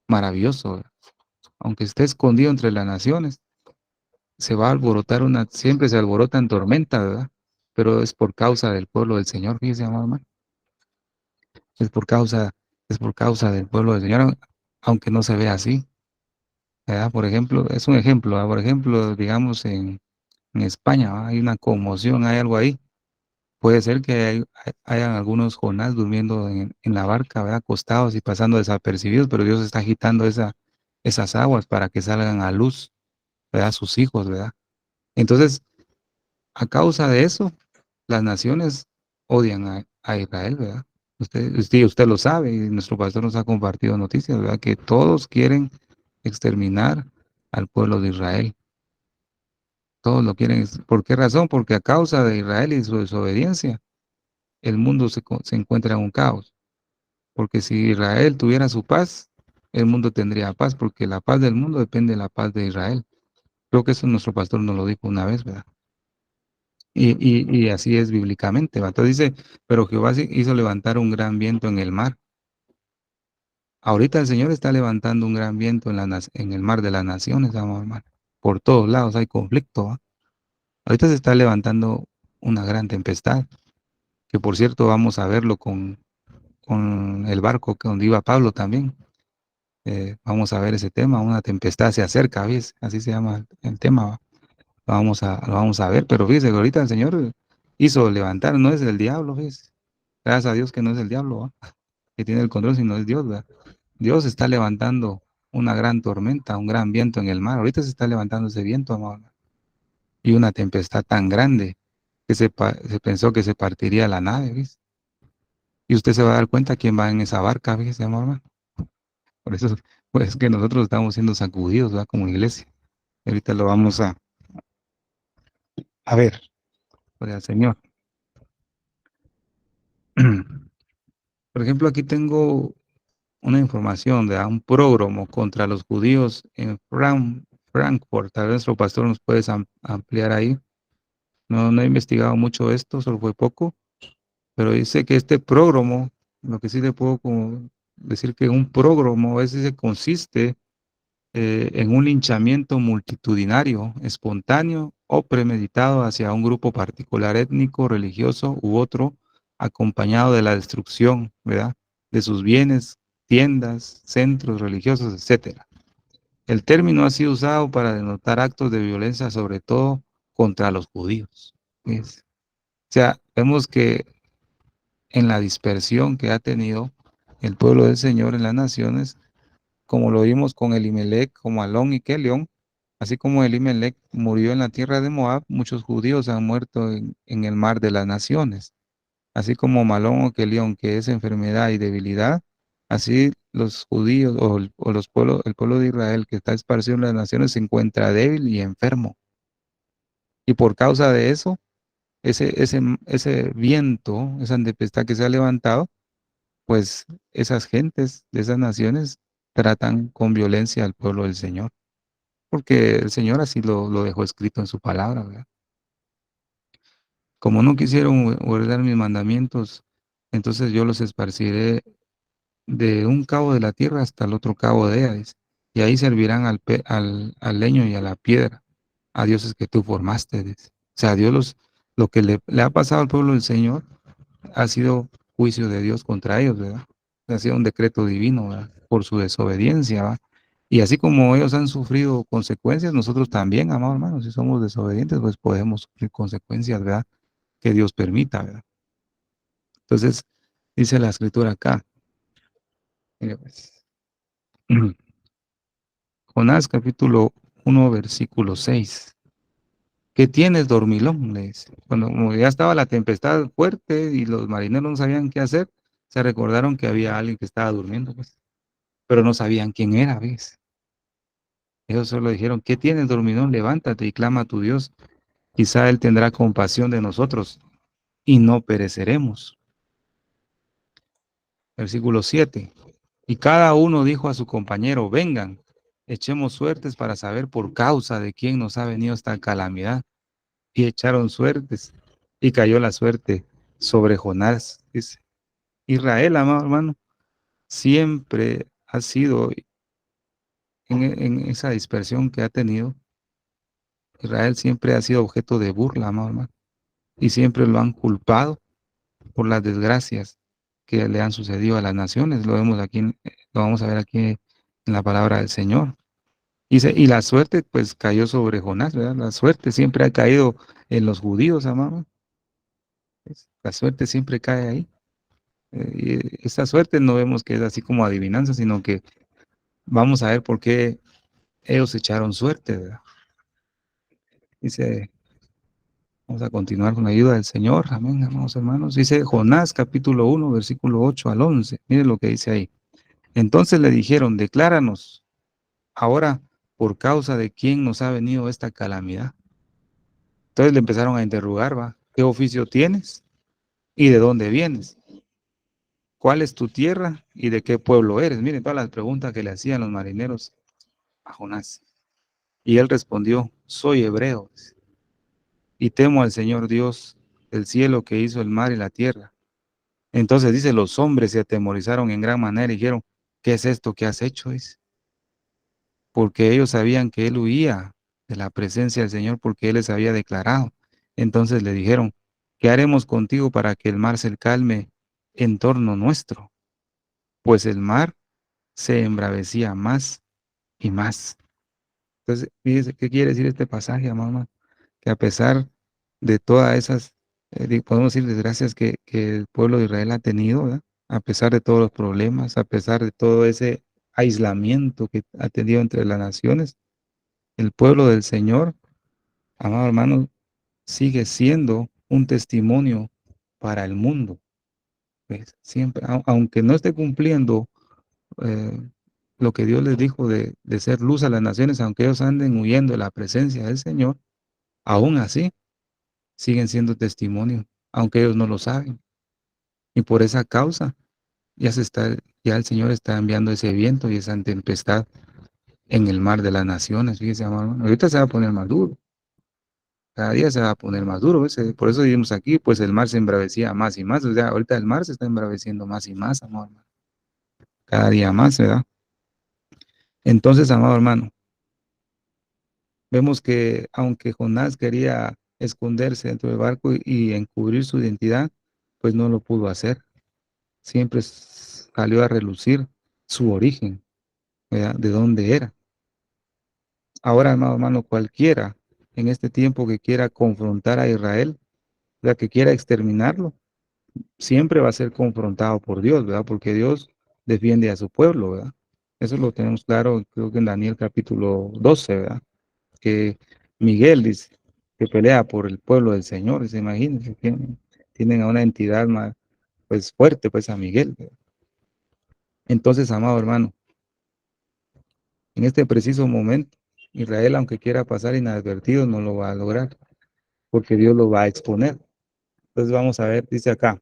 maravilloso, ¿verdad? Aunque esté escondido entre las naciones, se va a alborotar siempre se alborota en tormenta, ¿verdad? Pero es por causa del pueblo del Señor, fíjese, amado hermano. Es por causa, es por causa del pueblo del Señor, aunque no se vea así, ¿verdad? Por ejemplo, es un ejemplo, ¿verdad? Por ejemplo, digamos en España, ¿verdad? Hay una conmoción, hay algo ahí. Puede ser que hayan algunos Jonás durmiendo en la barca, ¿verdad? Acostados y pasando desapercibidos, pero Dios está agitando esas aguas para que salgan a luz, ¿verdad? Sus hijos, ¿verdad? Entonces, a causa de eso, las naciones odian a Israel, ¿verdad? Usted lo sabe y nuestro pastor nos ha compartido noticias, ¿verdad? Que todos quieren exterminar al pueblo de Israel. Todos lo quieren. ¿Por qué razón? Porque a causa de Israel y su desobediencia, el mundo se encuentra en un caos. Porque si Israel tuviera su paz, el mundo tendría paz, porque la paz del mundo depende de la paz de Israel. Creo que eso nuestro pastor nos lo dijo una vez, ¿verdad? Y así es bíblicamente, ¿va? Entonces dice, pero Jehová hizo levantar un gran viento en el mar. Ahorita el Señor está levantando un gran viento en el mar de las naciones, amado hermano. Por todos lados hay conflicto, ¿va? Ahorita se está levantando una gran tempestad, que por cierto vamos a verlo con el barco donde iba Pablo también. Vamos a ver ese tema, una tempestad se acerca, ¿ves? Así se llama el tema, ¿va? Lo vamos a ver, pero fíjese que ahorita el Señor hizo levantar, no es el diablo, ¿ves? Gracias a Dios que no es el diablo, ¿va? Que tiene el control, sino es Dios, ¿verdad? Dios está levantando una gran tormenta, un gran viento en el mar. Ahorita se está levantando ese viento, amado. Y una tempestad tan grande que se pensó que se partiría la nave, ¿ves? Y usted se va a dar cuenta quién va en esa barca, fíjese, amado. Por eso, pues que nosotros estamos siendo sacudidos, ¿verdad? Como iglesia. Y ahorita lo vamos a ver, por el Señor. Por ejemplo, aquí tengo una información de un prógromo contra los judíos en Frankfurt. Tal vez nuestro pastor nos puede ampliar ahí. No he investigado mucho esto, solo fue poco, pero dice que este prógromo, lo que sí le puedo decir que un prógromo ese se consiste en un linchamiento multitudinario, espontáneo o premeditado hacia un grupo particular étnico, religioso u otro, acompañado de la destrucción, ¿verdad? De sus bienes, tiendas, centros religiosos, etcétera. El término ha sido usado para denotar actos de violencia, sobre todo contra los judíos. ¿Ves? O sea, vemos que en la dispersión que ha tenido el pueblo del Señor en las naciones, como lo vimos con Elimelech, como Alón y Kelión, así como Elimelech murió en la tierra de Moab, muchos judíos han muerto en el mar de las naciones. Así como Malón o Kelión, que es enfermedad y debilidad, así los judíos o los pueblos, el pueblo de Israel que está esparcido en las naciones se encuentra débil y enfermo. Y por causa de eso, ese viento, esa tempestad que se ha levantado, pues esas gentes de esas naciones tratan con violencia al pueblo del Señor, porque el Señor así lo dejó escrito en su palabra, ¿verdad? Como no quisieron guardar mis mandamientos, entonces yo los esparciré de un cabo de la tierra hasta el otro cabo de ella, dice, y ahí servirán al leño y a la piedra, a dioses que tú formaste, dice. O sea, lo que le ha pasado al pueblo del Señor ha sido juicio de Dios contra ellos, ¿verdad? Ha sido un decreto divino, ¿verdad? Por su desobediencia, ¿va? Y así como ellos han sufrido consecuencias, nosotros también, amados hermanos, si somos desobedientes, pues podemos sufrir consecuencias, ¿verdad? Que Dios permita, ¿verdad? Entonces, dice la escritura acá, mire, pues, Jonás capítulo 1, versículo 6. ¿Qué tienes, dormilón? Le dice. Cuando como ya estaba la tempestad fuerte y los marineros no sabían qué hacer, se recordaron que había alguien que estaba durmiendo, pues, pero no sabían quién era, ¿ves? Ellos solo dijeron, ¿qué tienes, dormilón? Levántate y clama a tu Dios. Quizá Él tendrá compasión de nosotros y no pereceremos. Versículo 7. Y cada uno dijo a su compañero, vengan, echemos suertes para saber por causa de quién nos ha venido esta calamidad. Y echaron suertes, y cayó la suerte sobre Jonás. Dice, Israel, amado hermano, siempre ha sido en esa dispersión que ha tenido, Israel siempre ha sido objeto de burla, amado hermano, y siempre lo han culpado por las desgracias que le han sucedido a las naciones. Lo vemos aquí, lo vamos a ver aquí en la palabra del Señor. Y la suerte, pues, cayó sobre Jonás, ¿verdad? La suerte siempre ha caído en los judíos, amado. La suerte siempre cae ahí. Y esa suerte no vemos que es así como adivinanza, sino que vamos a ver por qué ellos echaron suerte, ¿verdad? Dice, vamos a continuar con la ayuda del Señor, amén, amados hermanos. Dice Jonás capítulo 1, versículo 8 al 11. Miren lo que dice ahí. Entonces le dijeron, decláranos ahora por causa de quién nos ha venido esta calamidad. Entonces le empezaron a interrogar, ¿va? ¿Qué oficio tienes? ¿Y de dónde vienes? ¿Cuál es tu tierra? ¿Y de qué pueblo eres? Miren todas las preguntas que le hacían los marineros a Jonás. Y él respondió, soy hebreo y temo al Señor Dios del cielo que hizo el mar y la tierra. Entonces dice, los hombres se atemorizaron en gran manera y dijeron, ¿qué es esto que has hecho? Dice, porque ellos sabían que él huía de la presencia del Señor porque él les había declarado. Entonces le dijeron, ¿qué haremos contigo para que el mar se calme en torno nuestro? Pues el mar se embravecía más y más. Entonces, fíjese, ¿qué quiere decir este pasaje, mamá? Que a pesar de todas esas, podemos decir, desgracias que el pueblo de Israel ha tenido, ¿verdad? A pesar de todos los problemas, a pesar de todo ese aislamiento que ha tenido entre las naciones, el pueblo del Señor, amado hermano, sigue siendo un testimonio para el mundo. ¿Ves? Siempre, aunque no esté cumpliendo eh, lo que Dios les dijo de ser luz a las naciones, aunque ellos anden huyendo de la presencia del Señor, aún así siguen siendo testimonio, aunque ellos no lo saben. Y por esa causa ya el Señor está enviando ese viento y esa tempestad en el mar de las naciones. Fíjese, hermano, ahorita se va a poner más duro. Cada día se va a poner más duro, ¿ves? Por eso vivimos aquí, pues el mar se embravecía más y más. O sea, ahorita el mar se está embraveciendo más y más, amado hermano. Cada día más, ¿verdad? Entonces, amado hermano, vemos que aunque Jonás quería esconderse dentro del barco y encubrir su identidad, pues no lo pudo hacer. Siempre salió a relucir su origen, ¿verdad? De dónde era. Ahora, amado hermano, cualquiera en este tiempo que quiera confrontar a Israel, la que quiera exterminarlo, siempre va a ser confrontado por Dios, ¿verdad? Porque Dios defiende a su pueblo, ¿verdad? Eso lo tenemos claro, creo que en Daniel capítulo 12, ¿verdad? Que Miguel dice que pelea por el pueblo del Señor. Se imagínense, tienen a una entidad más, pues fuerte, pues a Miguel, ¿verdad? Entonces, amado hermano, en este preciso momento, Israel, aunque quiera pasar inadvertido, no lo va a lograr, porque Dios lo va a exponer. Entonces vamos a ver, dice acá,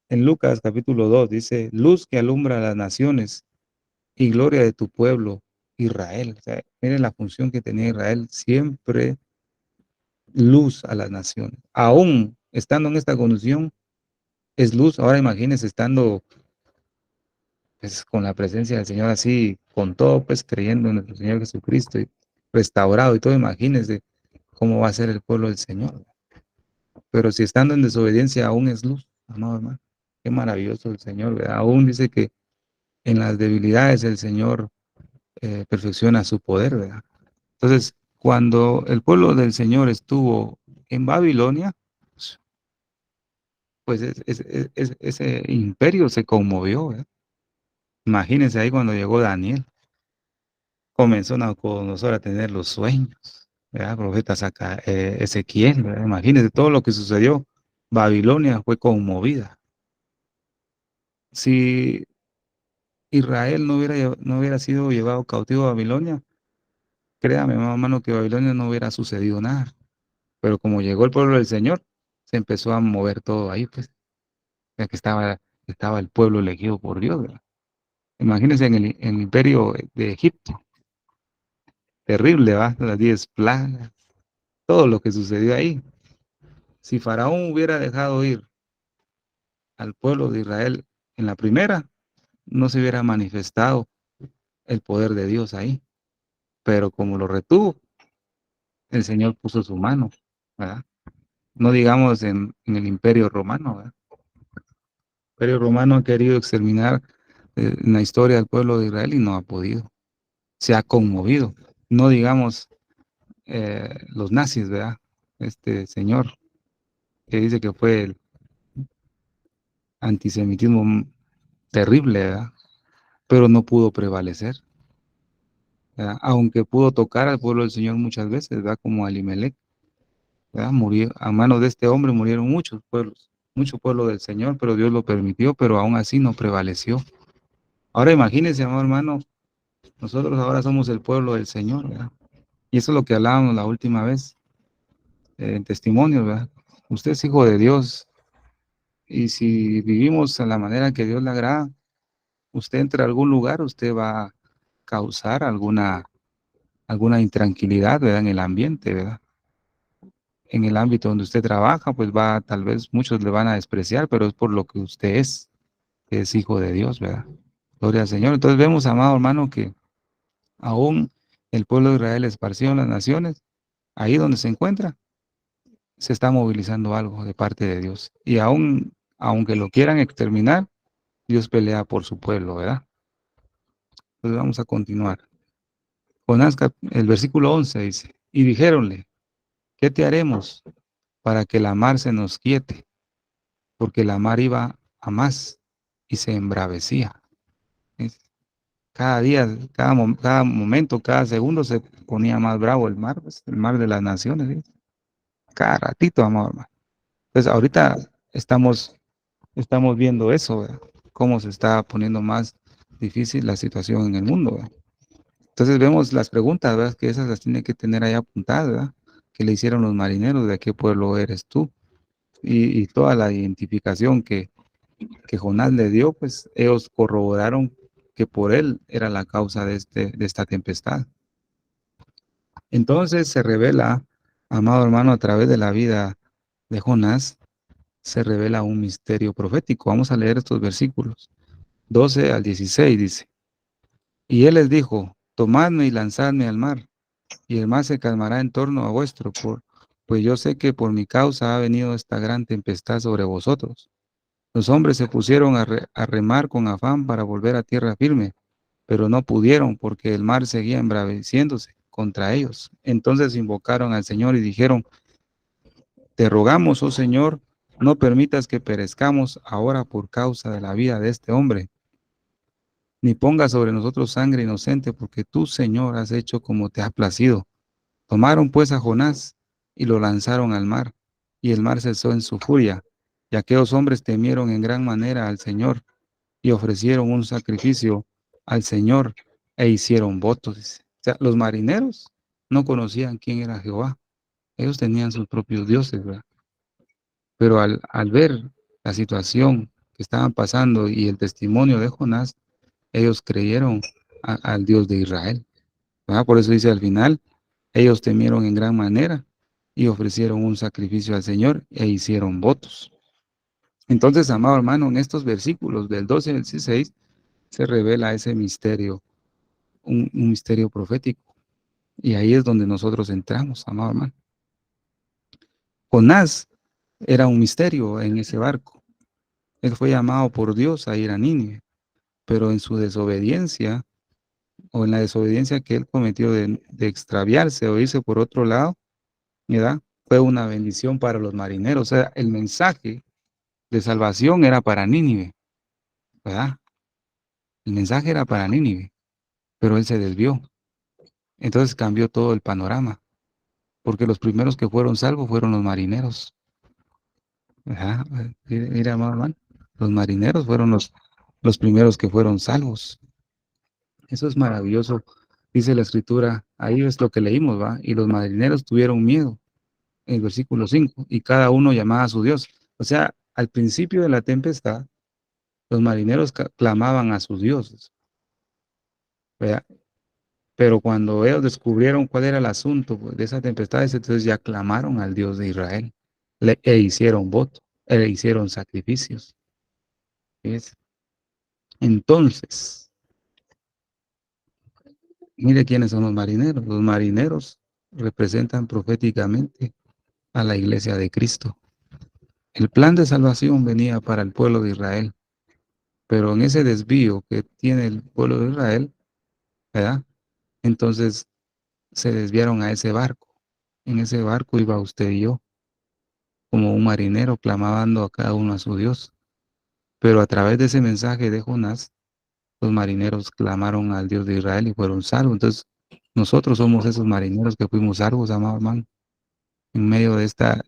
en Lucas capítulo 2 dice, luz que alumbra a las naciones y gloria de tu pueblo, Israel. O sea, miren la función que tenía Israel, siempre luz a las naciones. Aún estando en esta condición, es luz. Ahora imagínense estando pues, con la presencia del Señor así, con todo, pues creyendo en nuestro Señor Jesucristo y restaurado y todo, imagínense cómo va a ser el pueblo del Señor. Pero si estando en desobediencia aún es luz, amado hermano, qué maravilloso el Señor, ¿verdad? Aún dice que en las debilidades el Señor perfecciona su poder, ¿verdad? Entonces, cuando el pueblo del Señor estuvo en Babilonia, pues ese imperio se conmovió, ¿verdad? Imagínense ahí cuando llegó Daniel, comenzó Nabucodonosor a tener los sueños, ¿verdad? Profeta Ezequiel, ¿verdad? Imagínense todo lo que sucedió. Babilonia fue conmovida. Si Israel no hubiera sido llevado cautivo a Babilonia, créame, hermano, que Babilonia no hubiera sucedido nada. Pero como llegó el pueblo del Señor, se empezó a mover todo ahí, pues, ya que estaba el pueblo elegido por Dios, ¿verdad? Imagínense en el imperio de Egipto, terrible, ¿va? Las 10 plagas, todo lo que sucedió ahí. Si Faraón hubiera dejado ir al pueblo de Israel en la primera, no se hubiera manifestado el poder de Dios ahí. Pero como lo retuvo, el Señor puso su mano, ¿verdad? No digamos en el imperio romano, ¿verdad? El imperio romano ha querido exterminar en la historia del pueblo de Israel y no ha podido. Se ha conmovido. No digamos los nazis, ¿verdad? Este señor que dice que fue el antisemitismo terrible, ¿verdad? Pero no pudo prevalecer, ¿verdad? Aunque pudo tocar al pueblo del Señor muchas veces, ¿verdad? Como Elimelech, ¿verdad? Murió, a manos de este hombre murieron muchos pueblos, mucho pueblo del Señor, pero Dios lo permitió, pero aún así no prevaleció. Ahora imagínense, amado hermano, nosotros ahora somos el pueblo del Señor, ¿verdad? Y eso es lo que hablábamos la última vez en testimonios, ¿verdad? Usted es hijo de Dios y si vivimos a la manera que Dios le agrada, usted entra a algún lugar, usted va a causar alguna intranquilidad, ¿verdad? En el ambiente, ¿verdad? En el ámbito donde usted trabaja, pues tal vez muchos le van a despreciar, pero es por lo que usted es, que es hijo de Dios, ¿verdad? Gloria al Señor. Entonces vemos, amado hermano, que aún el pueblo de Israel esparcido en las naciones, ahí donde se encuentra, se está movilizando algo de parte de Dios. Y aunque lo quieran exterminar, Dios pelea por su pueblo, ¿verdad? Entonces vamos a continuar. Jonás, el versículo 11 dice, y dijéronle, ¿qué te haremos para que la mar se nos quiete? Porque la mar iba a más y se embravecía. ¿Ves? Cada día, cada momento, cada segundo se ponía más bravo el mar, pues, el mar de las naciones, ¿sí? Cada ratito, amor, hermano. Entonces ahorita estamos viendo eso, ¿verdad? Cómo se está poniendo más difícil la situación en el mundo, ¿verdad? Entonces vemos las preguntas, ¿verdad? Que esas las tiene que tener ahí apuntadas, ¿verdad? Que le hicieron los marineros, ¿de qué pueblo eres tú? Y toda la identificación que Jonás le dio, pues ellos corroboraron que por él era la causa de esta tempestad. Entonces se revela Amado hermano, a través de la vida de Jonás se revela un misterio profético. Vamos a leer estos versículos. 12 al 16 dice, y él les dijo, tomadme y lanzadme al mar, y el mar se calmará en torno a vuestro, pues yo sé que por mi causa ha venido esta gran tempestad sobre vosotros. Los hombres se pusieron a remar con afán para volver a tierra firme, pero no pudieron porque el mar seguía embraveciéndose contra ellos. Entonces invocaron al Señor y dijeron, te rogamos, oh Señor, no permitas que perezcamos ahora por causa de la vida de este hombre, ni pongas sobre nosotros sangre inocente, porque tú, Señor, has hecho como te ha placido. Tomaron pues a Jonás y lo lanzaron al mar, y el mar cesó en su furia, y aquellos hombres temieron en gran manera al Señor, y ofrecieron un sacrificio al Señor, e hicieron votos. Dice. O sea, los marineros no conocían quién era Jehová, ellos tenían sus propios dioses, ¿verdad? Pero al ver la situación que estaban pasando y el testimonio de Jonás, ellos creyeron al Dios de Israel, ¿verdad? Por eso dice al final, ellos temieron en gran manera y ofrecieron un sacrificio al Señor e hicieron votos. Entonces, amado hermano, en estos versículos del 12 al 16 se revela ese misterio, un misterio profético. Y ahí es donde nosotros entramos, amado hermano. Jonás era un misterio en ese barco. Él fue llamado por Dios a ir a Nínive, pero en su desobediencia o en la desobediencia que él cometió de extraviarse o irse por otro lado, ¿verdad? Fue una bendición para los marineros. O sea, el mensaje de salvación era para Nínive, ¿verdad? El mensaje era para Nínive, pero él se desvió. Entonces cambió todo el panorama, porque los primeros que fueron salvos fueron los marineros. ¿Verdad? Mira, hermano, los marineros fueron los primeros que fueron salvos. Eso es maravilloso, dice la escritura. Ahí es lo que leímos, ¿va? Y los marineros tuvieron miedo, en el versículo 5, y cada uno llamaba a su Dios. O sea, al principio de la tempestad, los marineros clamaban a sus dioses, ¿verdad? Pero cuando ellos descubrieron cuál era el asunto pues, de esa tempestad, entonces ya clamaron al Dios de Israel, e hicieron votos, e hicieron sacrificios. ¿Ves? Entonces, mire quiénes son los marineros. Los marineros representan proféticamente a la iglesia de Cristo. El plan de salvación venía para el pueblo de Israel, pero en ese desvío que tiene el pueblo de Israel, ¿verdad? Entonces se desviaron a ese barco. En ese barco iba usted y yo, como un marinero clamando a cada uno a su Dios. Pero a través de ese mensaje de Jonás, los marineros clamaron al Dios de Israel y fueron salvos. Entonces, nosotros somos esos marineros que fuimos salvos, amado hermano, en medio de esta,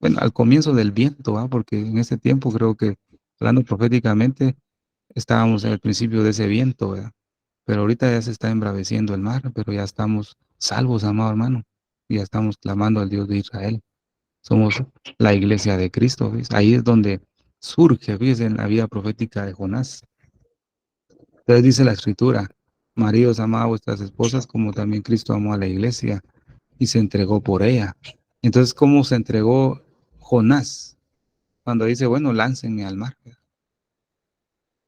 bueno, al comienzo del viento, ¿va? Porque en ese tiempo creo que, hablando proféticamente, estábamos en el principio de ese viento, ¿verdad? Pero ahorita ya se está embraveciendo el mar, pero ya estamos salvos, amado hermano, y ya estamos clamando al Dios de Israel. Somos la iglesia de Cristo, ¿ves? Ahí es donde surge, ¿ves? En la vida profética de Jonás. Entonces dice la escritura, maridos, amad a vuestras esposas como también Cristo amó a la iglesia y se entregó por ella. Entonces, ¿cómo se entregó Jonás? Cuando dice, bueno, láncenme al mar.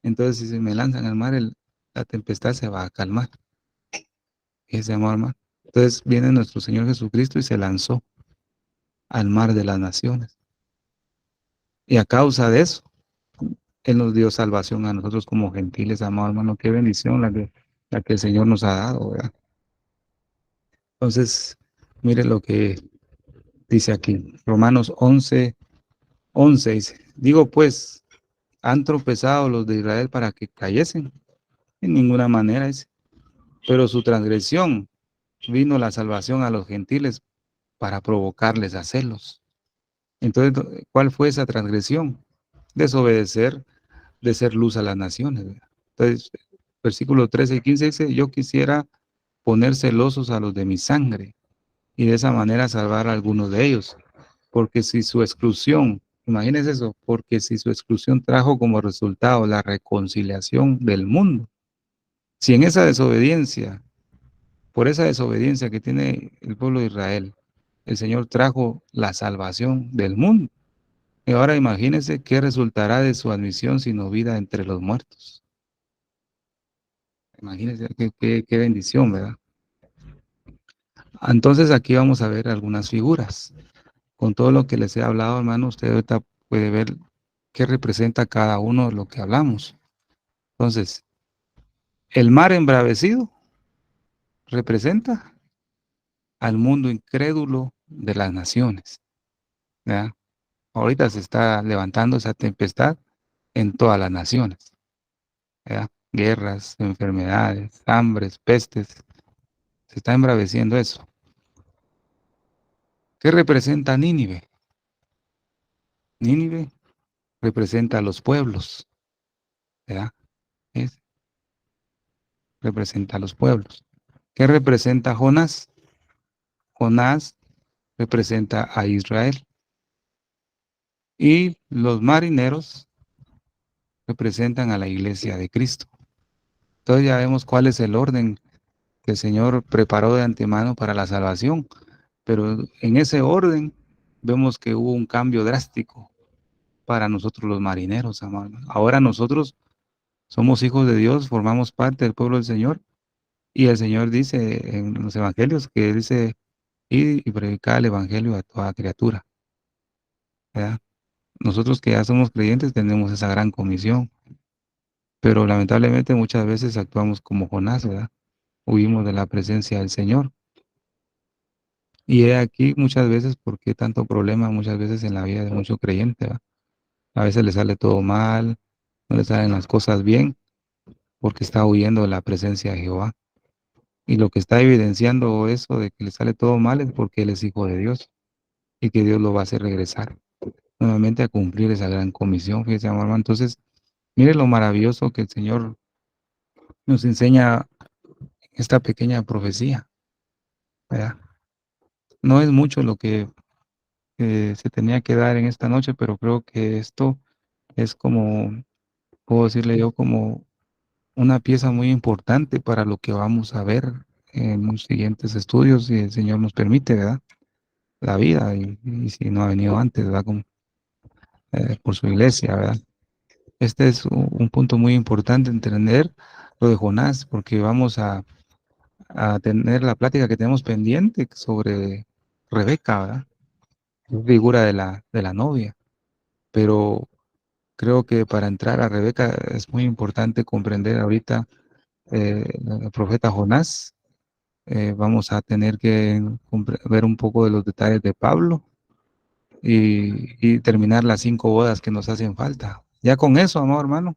Entonces, si se me lanzan al mar, la tempestad se va a calmar. Ese amor, hermano. Entonces viene nuestro Señor Jesucristo y se lanzó al mar de las naciones. Y a causa de eso, Él nos dio salvación a nosotros como gentiles, amado hermano. Qué bendición la que el Señor nos ha dado, ¿verdad? Entonces, mire lo que dice aquí. Romanos 11 dice, digo pues, ¿han tropezado los de Israel para que cayesen? En ninguna manera dice, pero su transgresión vino la salvación a los gentiles para provocarles a celos. Entonces, ¿cuál fue esa transgresión? Desobedecer, de ser luz a las naciones, ¿verdad? Entonces, versículo 13 y 15 dice, yo quisiera poner celosos a los de mi sangre y de esa manera salvar a algunos de ellos. Porque si su exclusión, imagínense eso, porque si su exclusión trajo como resultado la reconciliación del mundo, si en esa desobediencia, por esa desobediencia que tiene el pueblo de Israel, el Señor trajo la salvación del mundo. Y ahora imagínense qué resultará de su admisión sino vida entre los muertos. Imagínense qué bendición, ¿verdad? Entonces aquí vamos a ver algunas figuras. Con todo lo que les he hablado, hermano, usted ahorita puede ver qué representa cada uno de lo que hablamos. Entonces, el mar embravecido representa al mundo incrédulo de las naciones, ¿verdad? Ahorita se está levantando esa tempestad en todas las naciones, ¿verdad? Guerras, enfermedades, hambres, pestes, se está embraveciendo eso. ¿Qué representa Nínive? Nínive representa a los pueblos, ¿verdad? Es- representa a los pueblos. ¿Qué representa Jonás? Jonás representa a Israel. Y los marineros representan a la iglesia de Cristo. Entonces ya vemos cuál es el orden que el Señor preparó de antemano para la salvación. Pero en ese orden vemos que hubo un cambio drástico para nosotros los marineros, amados. Ahora nosotros somos hijos de Dios, formamos parte del pueblo del Señor. Y el Señor dice en los evangelios que dice, ir y predicar el evangelio a toda criatura, ¿verdad? Nosotros que ya somos creyentes tenemos esa gran comisión, pero lamentablemente muchas veces actuamos como Jonás, ¿verdad? Huimos de la presencia del Señor. Y he aquí muchas veces, ¿por qué tanto problema muchas veces en la vida de muchos creyentes, ¿verdad? A veces le sale todo mal, no le salen las cosas bien, porque está huyendo de la presencia de Jehová. Y lo que está evidenciando eso de que le sale todo mal es porque él es hijo de Dios y que Dios lo va a hacer regresar nuevamente a cumplir esa gran comisión, fíjese, amor hermano. Entonces, mire lo maravilloso que el Señor nos enseña esta pequeña profecía, ¿verdad? No es mucho lo que se tenía que dar en esta noche, pero creo que esto es como, puedo decirle yo, como una pieza muy importante para lo que vamos a ver en los siguientes estudios, si el Señor nos permite, ¿verdad? La vida, y si no ha venido antes, ¿verdad? Como, por su iglesia, ¿verdad? Este es un punto muy importante entender lo de Jonás, porque vamos a tener la plática que tenemos pendiente sobre Rebeca, ¿verdad? Figura de la novia. Pero creo que para entrar a Rebeca es muy importante comprender ahorita el profeta Jonás. Vamos a tener que ver un poco de los detalles de Pablo y terminar las 5 bodas que nos hacen falta. Ya con eso, amado hermano,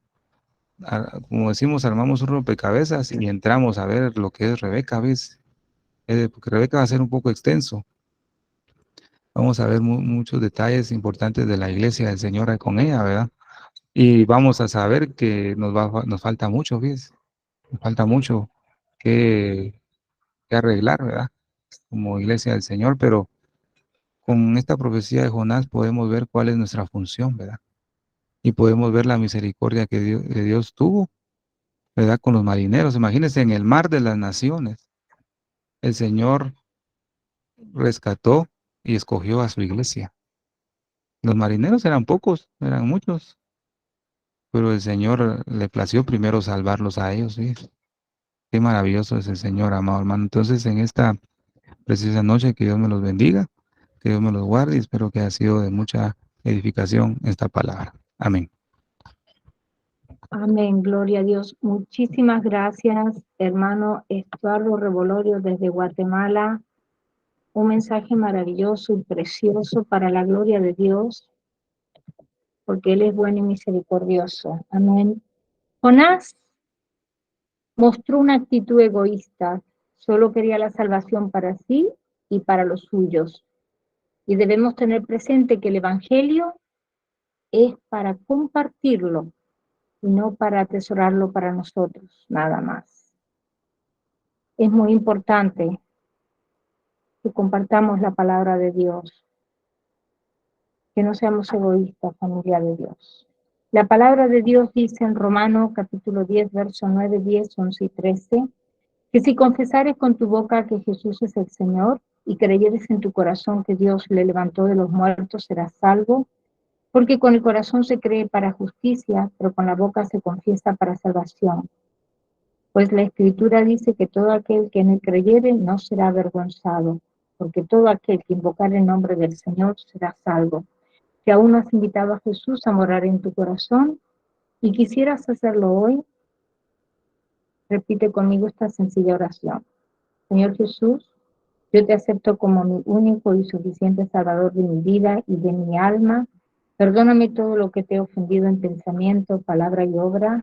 como decimos, armamos un rompecabezas y entramos a ver lo que es Rebeca, ¿ves? Porque Rebeca va a ser un poco extenso. Vamos a ver muchos detalles importantes de la iglesia del Señor con ella, ¿verdad? Y vamos a saber que nos falta mucho, ¿ves? Nos falta mucho que, que arreglar, ¿verdad? Como iglesia del Señor, pero con esta profecía de Jonás podemos ver cuál es nuestra función, ¿verdad? Y podemos ver la misericordia que Dios tuvo, ¿verdad? Con los marineros. Imagínense, en el mar de las naciones, el Señor rescató y escogió a su iglesia. Los marineros eran pocos, eran muchos, pero el Señor le plació primero salvarlos a ellos, ¿sí? Qué maravilloso es el Señor, amado hermano. Entonces, en esta preciosa noche, que Dios me los bendiga, que Dios me los guarde y espero que haya sido de mucha edificación esta palabra. Amén. Amén, gloria a Dios. Muchísimas gracias, hermano Estuardo Revolorio desde Guatemala. Un mensaje maravilloso y precioso para la gloria de Dios, porque Él es bueno y misericordioso. Amén. Jonás mostró una actitud egoísta, solo quería la salvación para sí y para los suyos. Y debemos tener presente que el Evangelio es para compartirlo y no para atesorarlo para nosotros, nada más. Es muy importante que compartamos la palabra de Dios, que no seamos egoístas, familia de Dios. La palabra de Dios dice en Romanos capítulo 10, versos 9, 10, 11 y 13, que si confesares con tu boca que Jesús es el Señor y creyeres en tu corazón que Dios le levantó de los muertos, serás salvo. Porque con el corazón se cree para justicia, pero con la boca se confiesa para salvación. Pues la Escritura dice que todo aquel que en él creyere no será avergonzado, porque todo aquel que invocare el nombre del Señor será salvo. Si aún no has invitado a Jesús a morar en tu corazón y quisieras hacerlo hoy, repite conmigo esta sencilla oración. Señor Jesús, yo te acepto como mi único y suficiente Salvador de mi vida y de mi alma. Perdóname todo lo que te he ofendido en pensamiento, palabra y obra.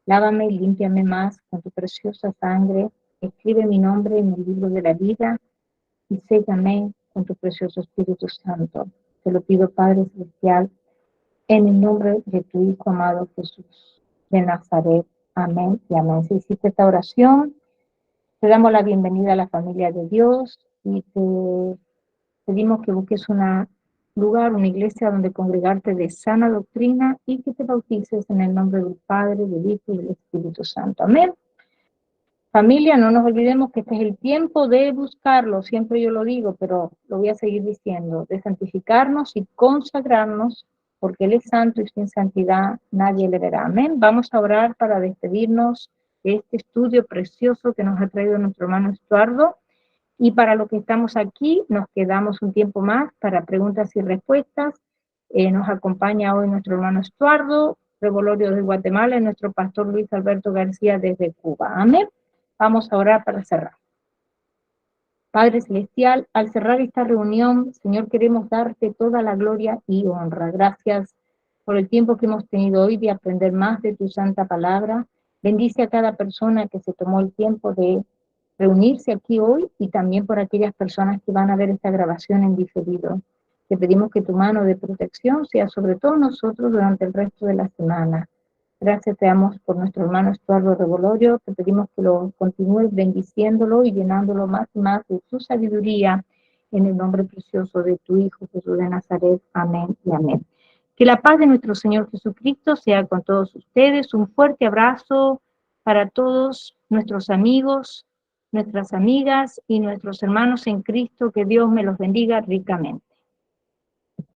Lávame y límpiame más con tu preciosa sangre. Escribe mi nombre en el libro de la vida y séllame con tu precioso Espíritu Santo. Te lo pido, Padre Celestial, en el nombre de tu Hijo amado Jesús de Nazaret. Amén y amén. Si hiciste esta oración, te damos la bienvenida a la familia de Dios y te pedimos que busques un lugar, una iglesia donde congregarte de sana doctrina y que te bautices en el nombre del Padre, del Hijo y del Espíritu Santo. Amén. Familia, no nos olvidemos que este es el tiempo de buscarlo, siempre yo lo digo, pero lo voy a seguir diciendo, de santificarnos y consagrarnos, porque Él es santo y sin santidad nadie le verá. Amén. Vamos a orar para despedirnos de este estudio precioso que nos ha traído nuestro hermano Estuardo. Y para los que estamos aquí, nos quedamos un tiempo más para preguntas y respuestas. Nos acompaña hoy nuestro hermano Estuardo, Revolorio de Guatemala, y nuestro pastor Luis Alberto García desde Cuba. Amén. Vamos a orar para cerrar. Padre Celestial, al cerrar esta reunión, Señor, queremos darte toda la gloria y honra. Gracias por el tiempo que hemos tenido hoy de aprender más de tu santa palabra. Bendice a cada persona que se tomó el tiempo de reunirse aquí hoy y también por aquellas personas que van a ver esta grabación en diferido. Te pedimos que tu mano de protección sea sobre todos nosotros durante el resto de la semana. Gracias te damos por nuestro hermano Estuardo Revolorio. Te pedimos que lo continúes bendiciéndolo y llenándolo más y más de tu sabiduría en el nombre precioso de tu Hijo Jesús de Nazaret. Amén y amén. Que la paz de nuestro Señor Jesucristo sea con todos ustedes. Un fuerte abrazo para todos nuestros amigos, nuestras amigas y nuestros hermanos en Cristo. Que Dios me los bendiga ricamente.